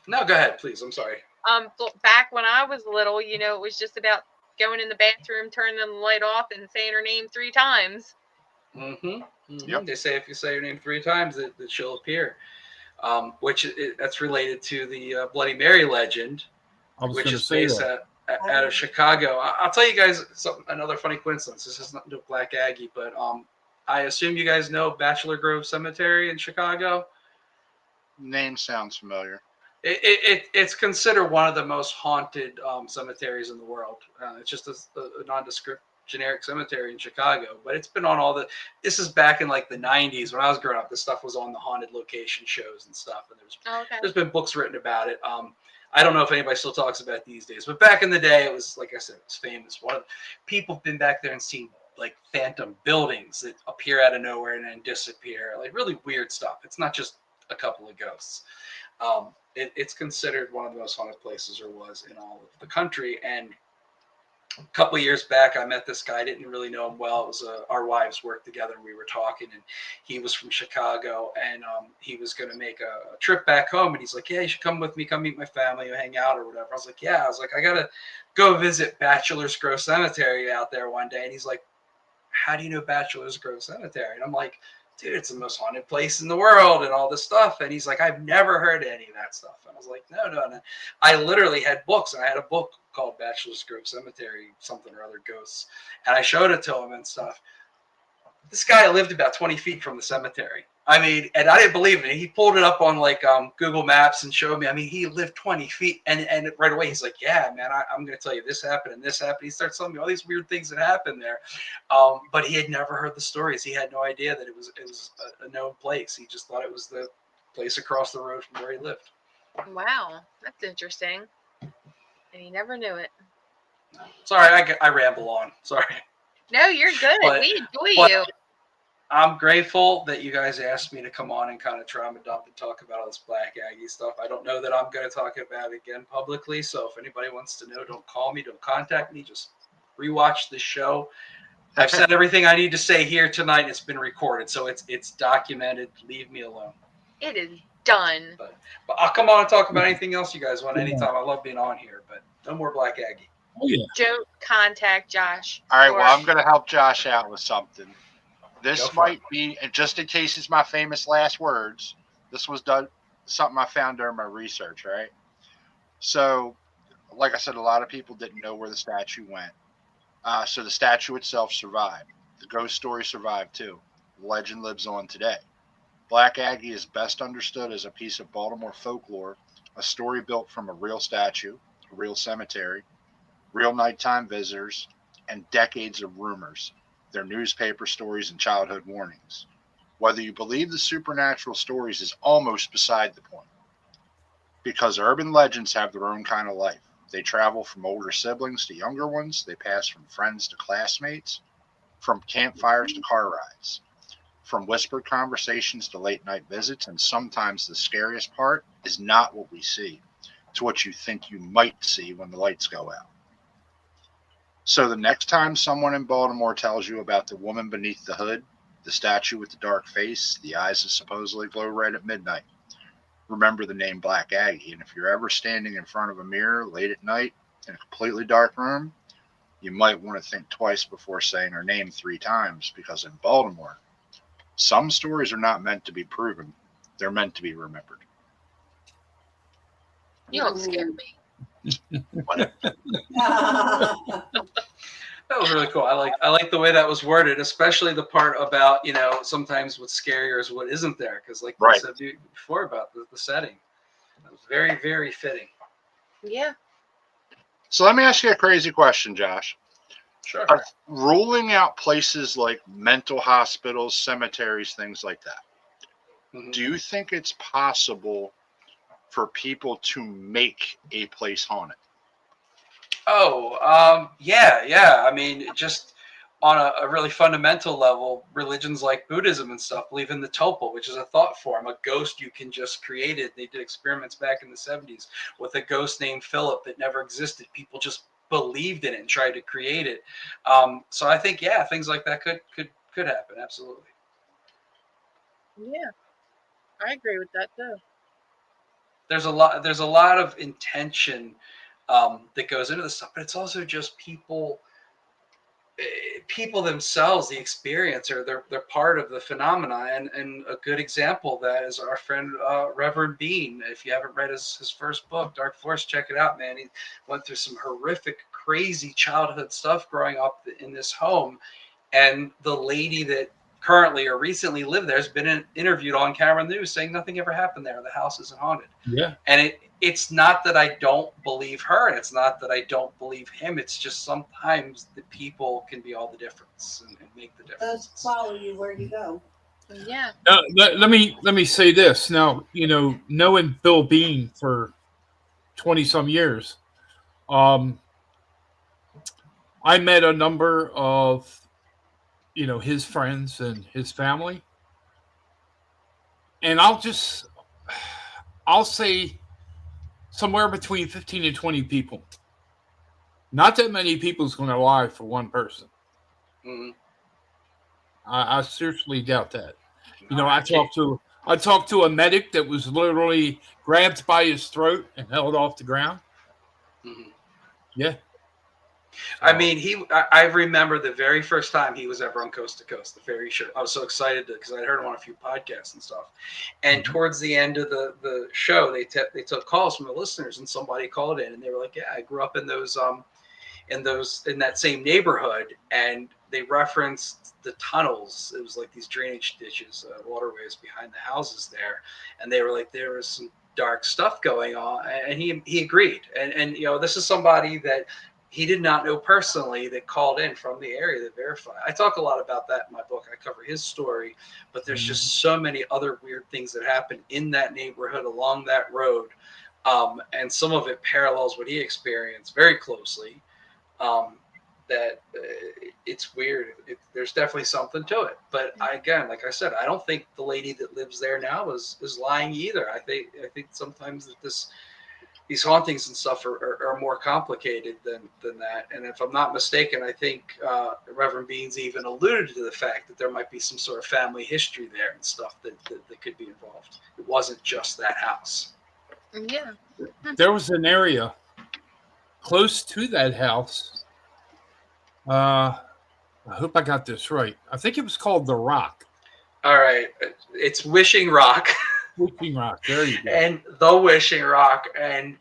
No, go ahead, please. I'm sorry. Back when I was little, it was just about going in the bathroom, turning the light off, and saying her name 3 times. Yep. They say if you say your name 3 times, that she'll appear. That's related to the Bloody Mary legend, which is based out of Chicago. I'll tell you guys another funny coincidence. This has nothing to do with Black Aggie, but I assume you guys know Bachelor Grove Cemetery in Chicago. Name sounds familiar. It's considered one of the most haunted cemeteries in the world. It's just a nondescript generic cemetery in Chicago, but it's been on all the. This is back in like the '90s when I was growing up. This stuff was on the haunted location shows and stuff, and there's been books written about it. I don't know if anybody still talks about it these days, but back in the day, it was like I said, it was famous. People have been back there and seen like phantom buildings that appear out of nowhere and then disappear, like really weird stuff. It's not just a couple of ghosts. It's considered one of the most haunted places there was in all of the country. And a couple of years back, I met this guy. I didn't really know him well. It was our wives worked together, and we were talking, and he was from Chicago, and he was going to make a trip back home, and he's like, yeah, you should come with me, come meet my family, hang out or whatever. I was like, yeah. I was like, I got to go visit Bachelor's Grove Cemetery out there one day. And he's like, how do you know Bachelor's Grove Cemetery? And I'm like, dude, it's the most haunted place in the world and all this stuff. And he's like, I've never heard any of that stuff. And I was like, no. I literally had books, and I had a book called Bachelor's Grove Cemetery, something or other ghosts. And I showed it to him and stuff. This guy lived about 20 feet from the cemetery. I mean, and I didn't believe it. He pulled it up on like Google Maps and showed me. I mean, he lived 20 feet. And right away, he's like, yeah, man, I'm going to tell you this happened and this happened. He starts telling me all these weird things that happened there. But he had never heard the stories. He had no idea that it was a known place. He just thought it was the place across the road from where he lived. Wow, that's interesting. And he never knew it. Sorry, I ramble on. Sorry. No, you're good. We enjoy you. I'm grateful that you guys asked me to come on and kind of trauma dump and talk about all this Black Aggie stuff. I don't know that I'm going to talk about it again publicly. So if anybody wants to know, don't call me, don't contact me. Just rewatch the show. I've said everything I need to say here tonight. It's been recorded, so it's documented. Leave me alone. It is done. But I'll come on and talk about anything else you guys want anytime. I love being on here, but no more Black Aggie. Oh, yeah. Don't contact Josh. All right, well, I'm going to help Josh out with something. This might be, and just in case it's my famous last words, this was done something I found during my research, right? So, like I said, a lot of people didn't know where the statue went. So the statue itself survived. The ghost story survived too. The legend lives on today. Black Aggie is best understood as a piece of Baltimore folklore, a story built from a real statue, a real cemetery, real nighttime visitors, and decades of rumors, their newspaper stories and childhood warnings. Whether you believe the supernatural stories is almost beside the point, because urban legends have their own kind of life. They travel from older siblings to younger ones. They pass from friends to classmates, from campfires to car rides, from whispered conversations to late night visits. And sometimes the scariest part is not what we see, it's what you think you might see when the lights go out. So the next time someone in Baltimore tells you about the woman beneath the hood, the statue with the dark face, the eyes that supposedly glow red at midnight, remember the name Black Aggie. And if you're ever standing in front of a mirror late at night in a completely dark room, you might want to think twice before saying her name 3 times, because in Baltimore, some stories are not meant to be proven. They're meant to be remembered. You don't scare me. That was really cool. I like the way that was worded, especially the part about, sometimes what's scarier is what isn't there. Because like I said before about the setting, it was very, very fitting. Yeah. So let me ask you a crazy question, Josh. Sure. Ruling out places like mental hospitals, cemeteries, things like that, do you think it's possible for people to make a place haunted? Oh, yeah. I mean, just on a really fundamental level, religions like Buddhism and stuff believe in the topa, which is a thought form, a ghost you can just create it. They did experiments back in the 70s with a ghost named Philip that never existed. People just believed in it and tried to create it. So I think, things like that could happen. Absolutely. Yeah, I agree with that too. There's a lot of intention that goes into this stuff, but it's also just people people themselves, the experiencer, they're part of the phenomena. And a good example of that is our friend Reverend Bean. If you haven't read his first book, Dark Force, check it out, man. He went through some horrific, crazy childhood stuff growing up in this home. And the lady that currently or recently lived there has been interviewed on camera news saying nothing ever happened there. The house isn't haunted. Yeah. And it's not that I don't believe her, and it's not that I don't believe him. It's just sometimes the people can be all the difference and make the difference. Does follow you where you go. Yeah. Let me say this now. Knowing Bill Bean for 20 some years, I met a number of his friends and his family, and I'll say somewhere between 15 and 20 people. Not that many people is going to lie for one person. Mm-hmm. I seriously doubt that. I talked to a medic that was literally grabbed by his throat and held off the ground. Mm-hmm. Yeah. I mean, I remember the very first time he was ever on Coast to Coast, the very show. I was so excited because I'd heard him on a few podcasts and stuff. And towards the end of the show, they took calls from the listeners, and somebody called in, and they were like, "Yeah, I grew up in that same neighborhood," and they referenced the tunnels. It was like these drainage ditches, waterways behind the houses there, and they were like, there was some dark stuff going on, and he agreed. And this is somebody that he did not know personally that called in from the area to verify. I talk a lot about that in my book. I cover his story, but there's just so many other weird things that happen in that neighborhood along that road. And some of it parallels what he experienced very closely. It's weird. There's definitely something to it. But again, like I said, I don't think the lady that lives there now is lying either. I think sometimes that these hauntings and stuff are more complicated than that. And if I'm not mistaken, I think Reverend Beans even alluded to the fact that there might be some sort of family history there and stuff that could be involved. It wasn't just that house. Yeah. There was an area close to that house. I hope I got this right. I think it was called The Rock. All right. It's Wishing Rock. Wishing Rock. There you go. And the Wishing Rock. And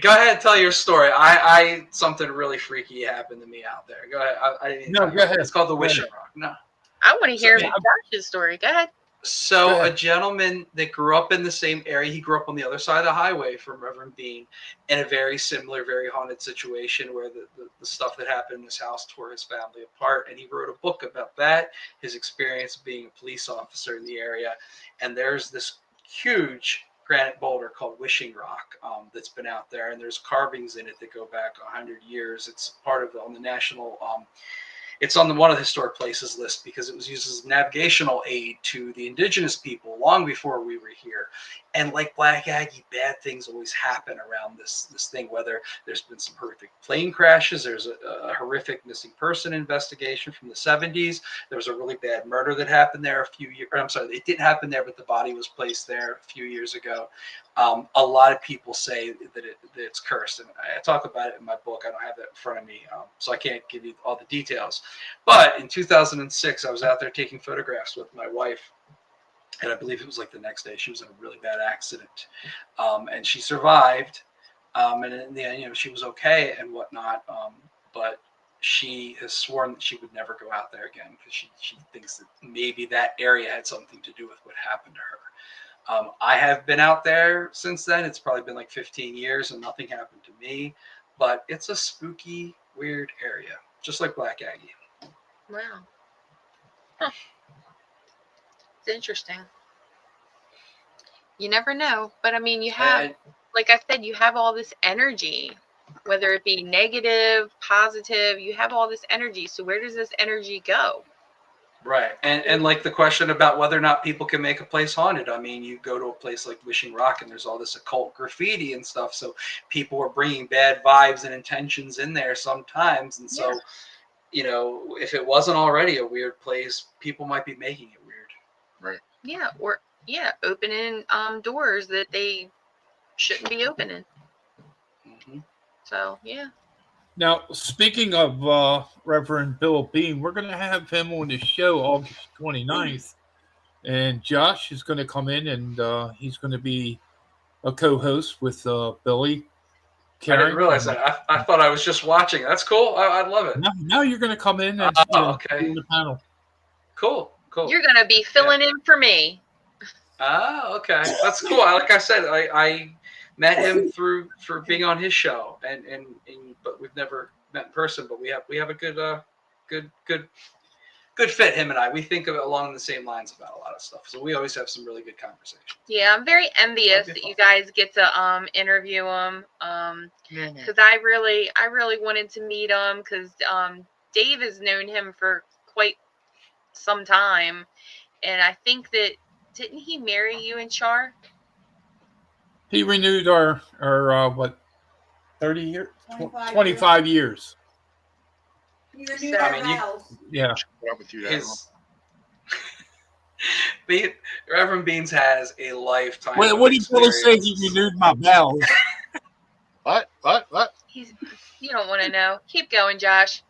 go ahead and tell your story. I something really freaky happened to me out there. Go ahead. Go ahead. It's called the Wishing Rock. No. I want to hear Josh's story. Go ahead. So a gentleman that grew up in the same area, he grew up on the other side of the highway from Reverend Bean, in a very similar, very haunted situation where the stuff that happened in his house tore his family apart. And he wrote a book about that, his experience being a police officer in the area. And there's this huge granite boulder called Wishing Rock that's been out there. And there's carvings in it that go back 100 years. It's part of on the national it's on one of the historic places list because it was used as a navigational aid to the indigenous people long before we were here. And like Black Aggie, bad things always happen around this thing, whether there's been some horrific plane crashes, there's a horrific missing person investigation from the 70s. There was a really bad murder that happened there it didn't happen there, but the body was placed there a few years ago. A lot of people say that it's cursed, and I talk about it in my book. I don't have that in front of me, so I can't give you all the details. But in 2006, I was out there taking photographs with my wife, and I believe it was like the next day. She was in a really bad accident, and she survived, and in the end, she was okay and whatnot. But she has sworn that she would never go out there again because she thinks that maybe that area had something to do with what happened to her. I have been out there since then. It's probably been like 15 years and nothing happened to me, but it's a spooky, weird area, just like Black Aggie. Wow. Huh. It's interesting. You never know, but I mean, you have, like I said, you have all this energy, whether it be negative, positive, you have all this energy. So where does this energy go? Right. And like the question about whether or not people can make a place haunted. I mean, you go to a place like Wishing Rock and there's all this occult graffiti and stuff. So people are bringing bad vibes and intentions in there sometimes. And so, if it wasn't already a weird place, people might be making it weird. Right. Yeah. Or, opening doors that they shouldn't be opening. Mm-hmm. So, yeah. Now, speaking of Reverend Bill Bean, we're going to have him on the show August 29th. And Josh is going to come in and he's going to be a co host with Billy, I didn't Karen. realize that. I thought I was just watching. That's cool. I love it. Now you're going to come in and okay. be on the panel. Cool. You're going to be filling in for me. Okay. That's cool. Like I said, I met him through being on his show, and but we've never met in person. But we have a good fit. Him and I, we think of it along the same lines about a lot of stuff. So we always have some really good conversations. Yeah, I'm very envious that you guys get to interview him. Because I really wanted to meet him because Dave has known him for quite some time, and I think that didn't he marry you and Char? He renewed our what, 30 years? 25 years. You renewed our vows. Yeah. Reverend Beans has a lifetime. What did Billy say? He renewed my vows. What? You don't want to know. Keep going, Josh.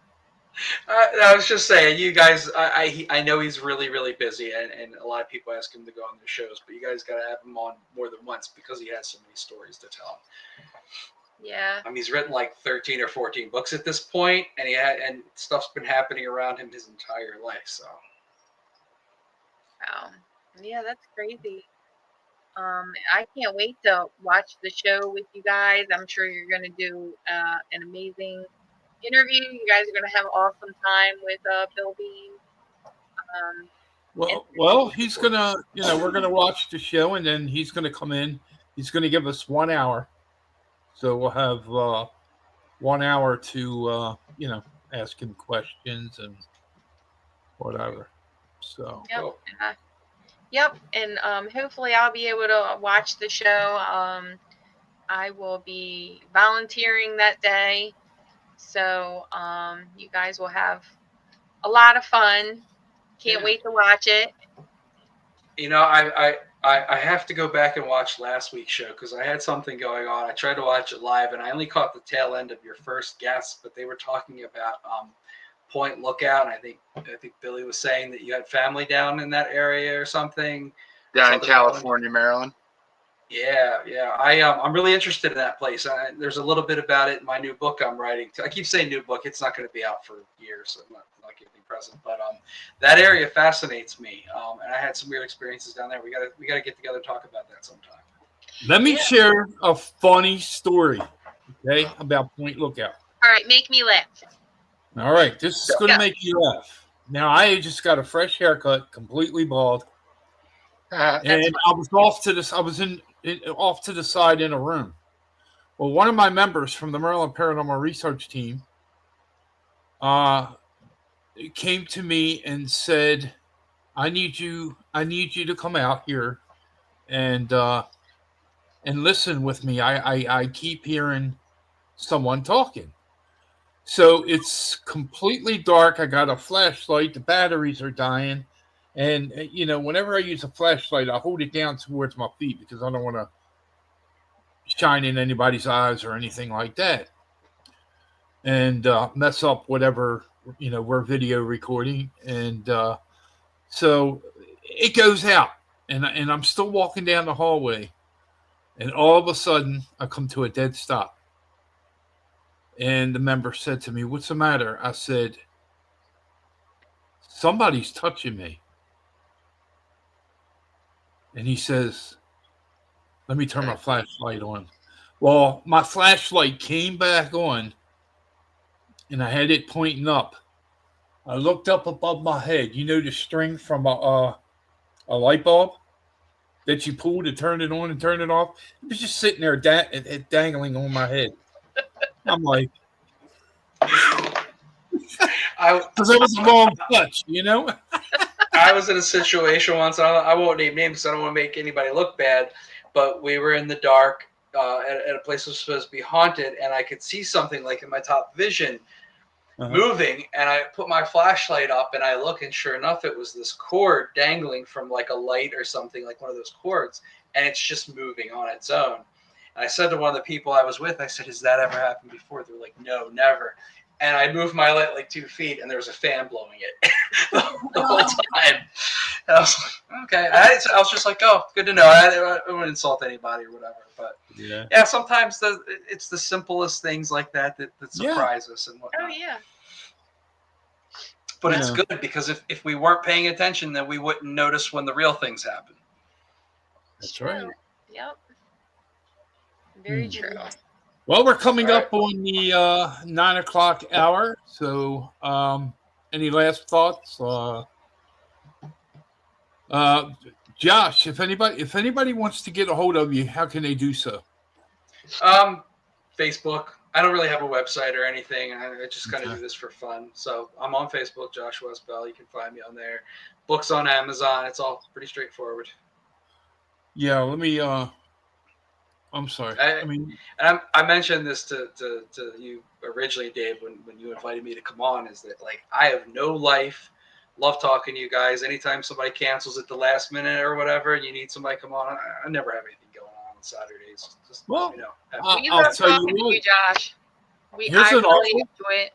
I was just saying, you guys. I know he's really, really busy, and a lot of people ask him to go on their shows, but you guys got to have him on more than once because he has so many stories to tell. Yeah. I mean, he's written like 13 or 14 books at this point, and stuff's been happening around him his entire life. So. Wow. Yeah, that's crazy. I can't wait to watch the show with you guys. I'm sure you're going to do an amazing interview. You guys are going to have an awesome time with Bill Bean. Well, he's going to, we're going to watch the show, and then he's going to come in. He's going to give us 1 hour. So we'll have 1 hour to, ask him questions and whatever. So. Yep. And hopefully I'll be able to watch the show. I will be volunteering that day. So you guys will have a lot of fun. Can't wait to watch it. I have to go back and watch last week's show because I had something going on. I tried to watch it live, and I only caught the tail end of your first guest, but they were talking about Point Lookout, and I think Billy was saying that you had family down in that area or something. Down in California, Maryland. Yeah. I'm really interested in that place. There's a little bit about it in my new book I'm writing. I keep saying new book. It's not going to be out for years. So I'm not giving present, but that area fascinates me. And I had some weird experiences down there. We gotta get together and talk about that sometime. Let me share a funny story, okay, about Point Lookout. All right, make me laugh. All right, this is going to make you laugh. Now, I just got a fresh haircut, completely bald, and I was off to this. I was off to the side in a room. Well, one of my members from the Maryland Paranormal Research Team came to me and said, "I need you to come out here and listen with me. I keep hearing someone talking." So it's completely dark. I got a flashlight. The batteries are dying. And, whenever I use a flashlight, I hold it down towards my feet because I don't want to shine in anybody's eyes or anything like that. And mess up whatever, we're video recording. And so it goes out. And I'm still walking down the hallway. And all of a sudden, I come to a dead stop. And the member said to me, "What's the matter?" I said, "Somebody's touching me." And he says, "Let me turn my flashlight on." Well, my flashlight came back on, and I had it pointing up. I looked up above my head. The string from a light bulb that you pull to turn it on and turn it off? It was just sitting there dangling on my head. I'm like, because it was a long touch, I was in a situation once. I won't name names because I don't want to make anybody look bad. But we were in the dark at a place that was supposed to be haunted, and I could see something like in my top vision moving. And I put my flashlight up, and I look, and sure enough, it was this cord dangling from like a light or something, like one of those cords, and it's just moving on its own. I said to one of the people I was with, I said, has that ever happened before? They're like, no, never. And I moved my light like 2 feet, and there was a fan blowing it the whole time. And I was like, okay. I was just like, oh, good to know. I wouldn't insult anybody or whatever. But yeah, sometimes it's the simplest things like that surprise us and whatnot. Oh, yeah. But it's good because if we weren't paying attention, then we wouldn't notice when the real things happen. That's right. Yep. Very true. Well, we're coming up on the 9 o'clock hour. So, any last thoughts? Josh, if anybody wants to get a hold of you, how can they do so? Facebook. I don't really have a website or anything. I just kind of do this for fun. So I'm on Facebook, Josh Westbell. You can find me on there. Books on Amazon. It's all pretty straightforward. Yeah, let me. I'm sorry. I mentioned this to you originally, Dave, when you invited me to come on. Is that like I have no life. Love talking to you guys. Anytime somebody cancels at the last minute or whatever, and you need somebody to come on, I never have anything going on Saturdays. Just well, you know. We love talking to you, Josh. I really enjoy it.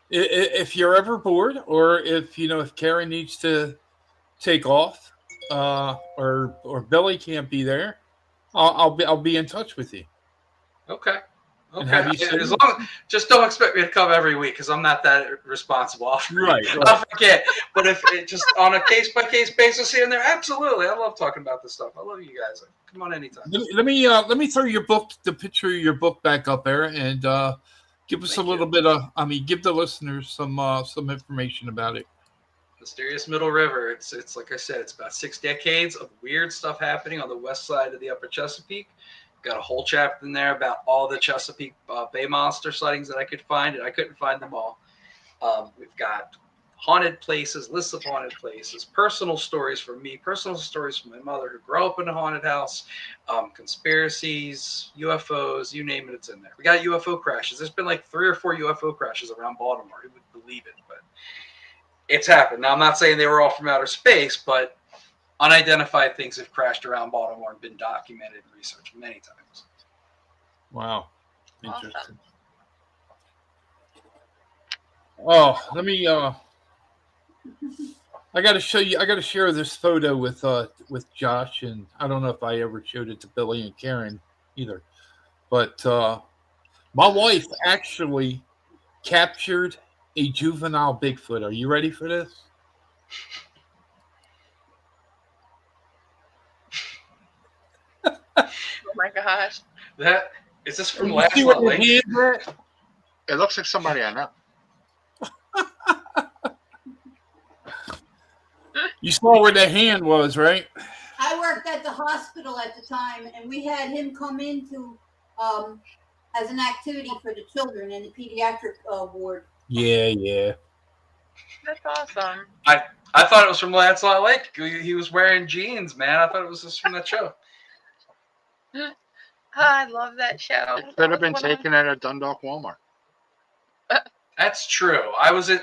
If you're ever bored, or if Karen needs to take off, or Billy can't be there, I'll be in touch with you. Okay. As long just don't expect me to come every week because I'm not that responsible. I'll forget. But if it just on a case by case basis here and there, absolutely. I love talking about this stuff. I love you guys. Come on anytime. Let me throw the picture of your book back up there, and give us a little bit of. Give the listeners some information about it. Mysterious Middle River. It's like I said, it's about 6 decades of weird stuff happening on the west side of the Upper Chesapeake. Got a whole chapter in there about all the Chesapeake Bay monster sightings that I could find, and I couldn't find them all. We've got haunted places, lists of haunted places, personal stories from me, personal stories from my mother who grew up in a haunted house, conspiracies, UFOs, you name it, it's in there. We got UFO crashes. There's been like 3 or 4 UFO crashes around Baltimore. Who would believe it? But it's happened. Now, I'm not saying they were all from outer space, but unidentified things have crashed around Baltimore and been documented and researched many times. Wow. Interesting. Oh, let me I got to share this photo with Josh, and I don't know if I ever showed it to Billy and Karen either. But my wife actually captured a juvenile Bigfoot. Are you ready for this? Oh my gosh. Is this from last month? It looks like somebody I know. You saw where the hand was, right? I worked at the hospital at the time, and we had him come into as an activity for the children in the pediatric ward. Yeah. That's awesome. I thought it was from Lancelot Lake. He was wearing jeans, man. I thought it was just from that show. Oh, I love that show. It could have been taken at a Dundalk Walmart. That's true. I was in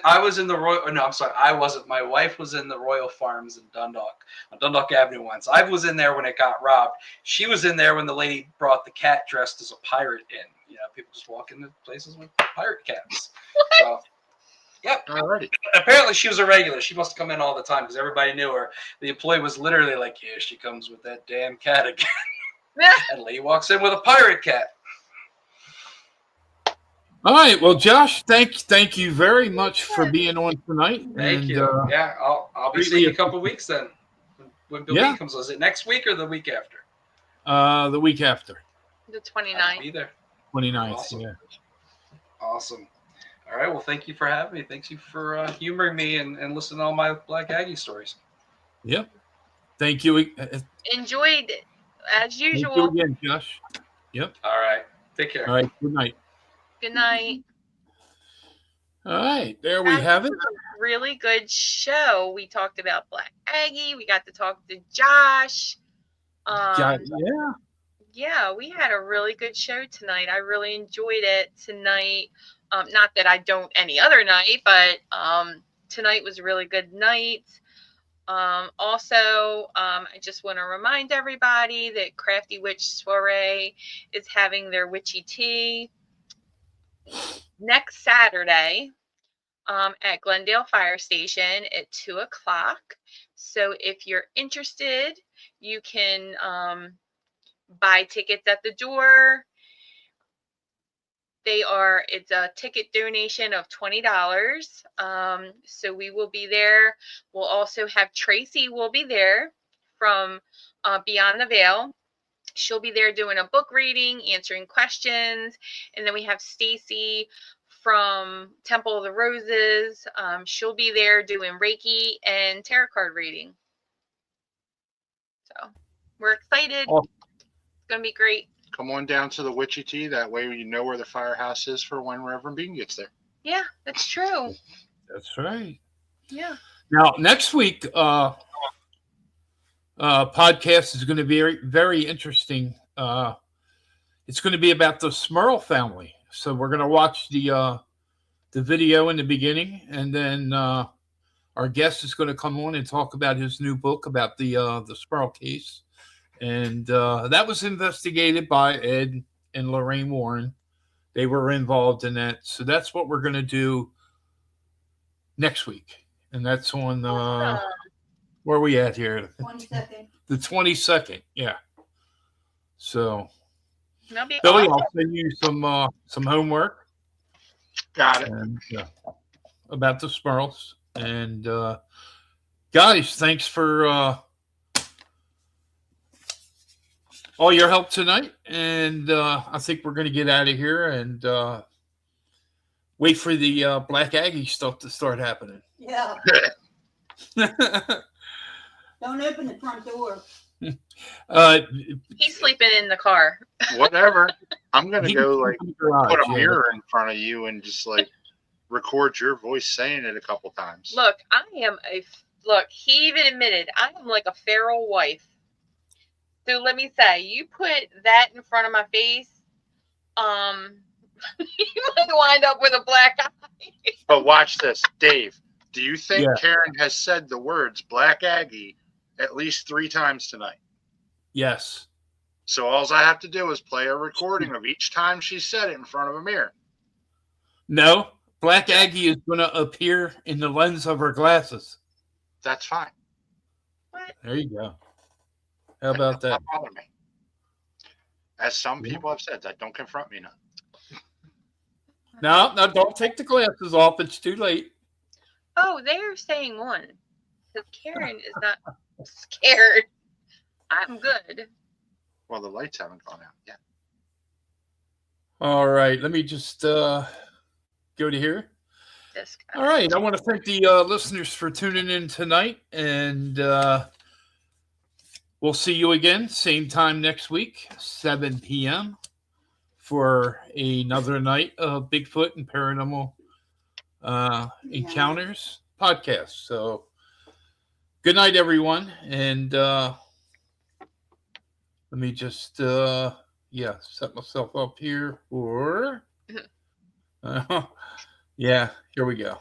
the Royal. No, I'm sorry. I wasn't. My wife was in the Royal Farms in Dundalk, on Dundalk Avenue once. I was in there when it got robbed. She was in there when the lady brought the cat dressed as a pirate in. You know, people just walk into places with pirate cats. So, yep. Alrighty. Apparently, she was a regular. She must come in all the time because everybody knew her. The employee was literally like, "Here she comes with that damn cat again." And the lady walks in with a pirate cat. All right. Well, Josh, thank you very much for being on tonight. Thank you. Yeah, I'll be seeing you in a couple of weeks then. When Bill Lee comes, is it next week or the week after? The week after. The 29th. I'll be there. 29th. Awesome. Yeah. Awesome. All right. Well, thank you for having me. Thank you for humoring me and listening to all my Black Aggie stories. Yep. Thank you. Enjoyed it, as usual. Thank you again, Josh. Yep. All right. Take care. All right. Good night. Good night. All right. There we have it. Really good show. We talked about Black Aggie. We got to talk to Josh. Yeah, we had a really good show tonight. I really enjoyed it tonight. Not that I don't any other night, but tonight was a really good night. Also, I just want to remind everybody that Crafty Witch Soiree is having their witchy tea next Saturday at Glendale Fire Station at 2 o'clock. So if you're interested, you can buy tickets at the door. It's a ticket donation of $20. So we will be there. We'll also have Tracy will be there from Beyond the Veil. She'll be there doing a book reading, answering questions. And then we have Stacy from Temple of the Roses. She'll be there doing Reiki and tarot card reading. So we're excited. Oh. It's going to be great. Come on down to the Witchy Tea. That way you know where the firehouse is for when Reverend Bean gets there. Yeah, that's true. That's right. Yeah. Now, next week, podcast is going to be very, very interesting. It's going to be about the Smurl family. So we're going to watch the video in the beginning, and then our guest is going to come on and talk about his new book about the Smurl case. And that was investigated by Ed and Lorraine Warren. They were involved in that. So that's what we're going to do next week. And that's on, where are we at here? 22nd. The 22nd, yeah. So, Billy, I'll send you some homework. Got it. And, about the Smurls. And, guys, thanks for all your help tonight, and I think we're going to get out of here and wait for the Black Aggie stuff to start happening. Yeah. Don't open the front door. he's sleeping in the car. Whatever. I'm going to go put a yeah. mirror in front of you and just record your voice saying it a couple times. Look, he even admitted I am like a feral wife. So let me say, you put that in front of my face, you might wind up with a black eye. But watch this, Dave. Do you think Karen has said the words Black Aggie at least 3 times tonight? Yes. So all I have to do is play a recording of each time she said it in front of a mirror. No, Black Aggie is going to appear in the lens of her glasses. That's fine. What? There you go. How about that? Not bother me. As some people have said, that don't confront me now. No, don't take the glasses off. It's too late. Oh, they're saying one. Because Karen is not scared. I'm good. Well, the lights haven't gone out yet. All right. Let me just go to here. This guy. All right. I want to thank the listeners for tuning in tonight. And we'll see you again, same time next week, 7 p.m. for another night of Bigfoot and Paranormal Encounters podcast. So good night, everyone. And let me just, set myself up here for, here we go.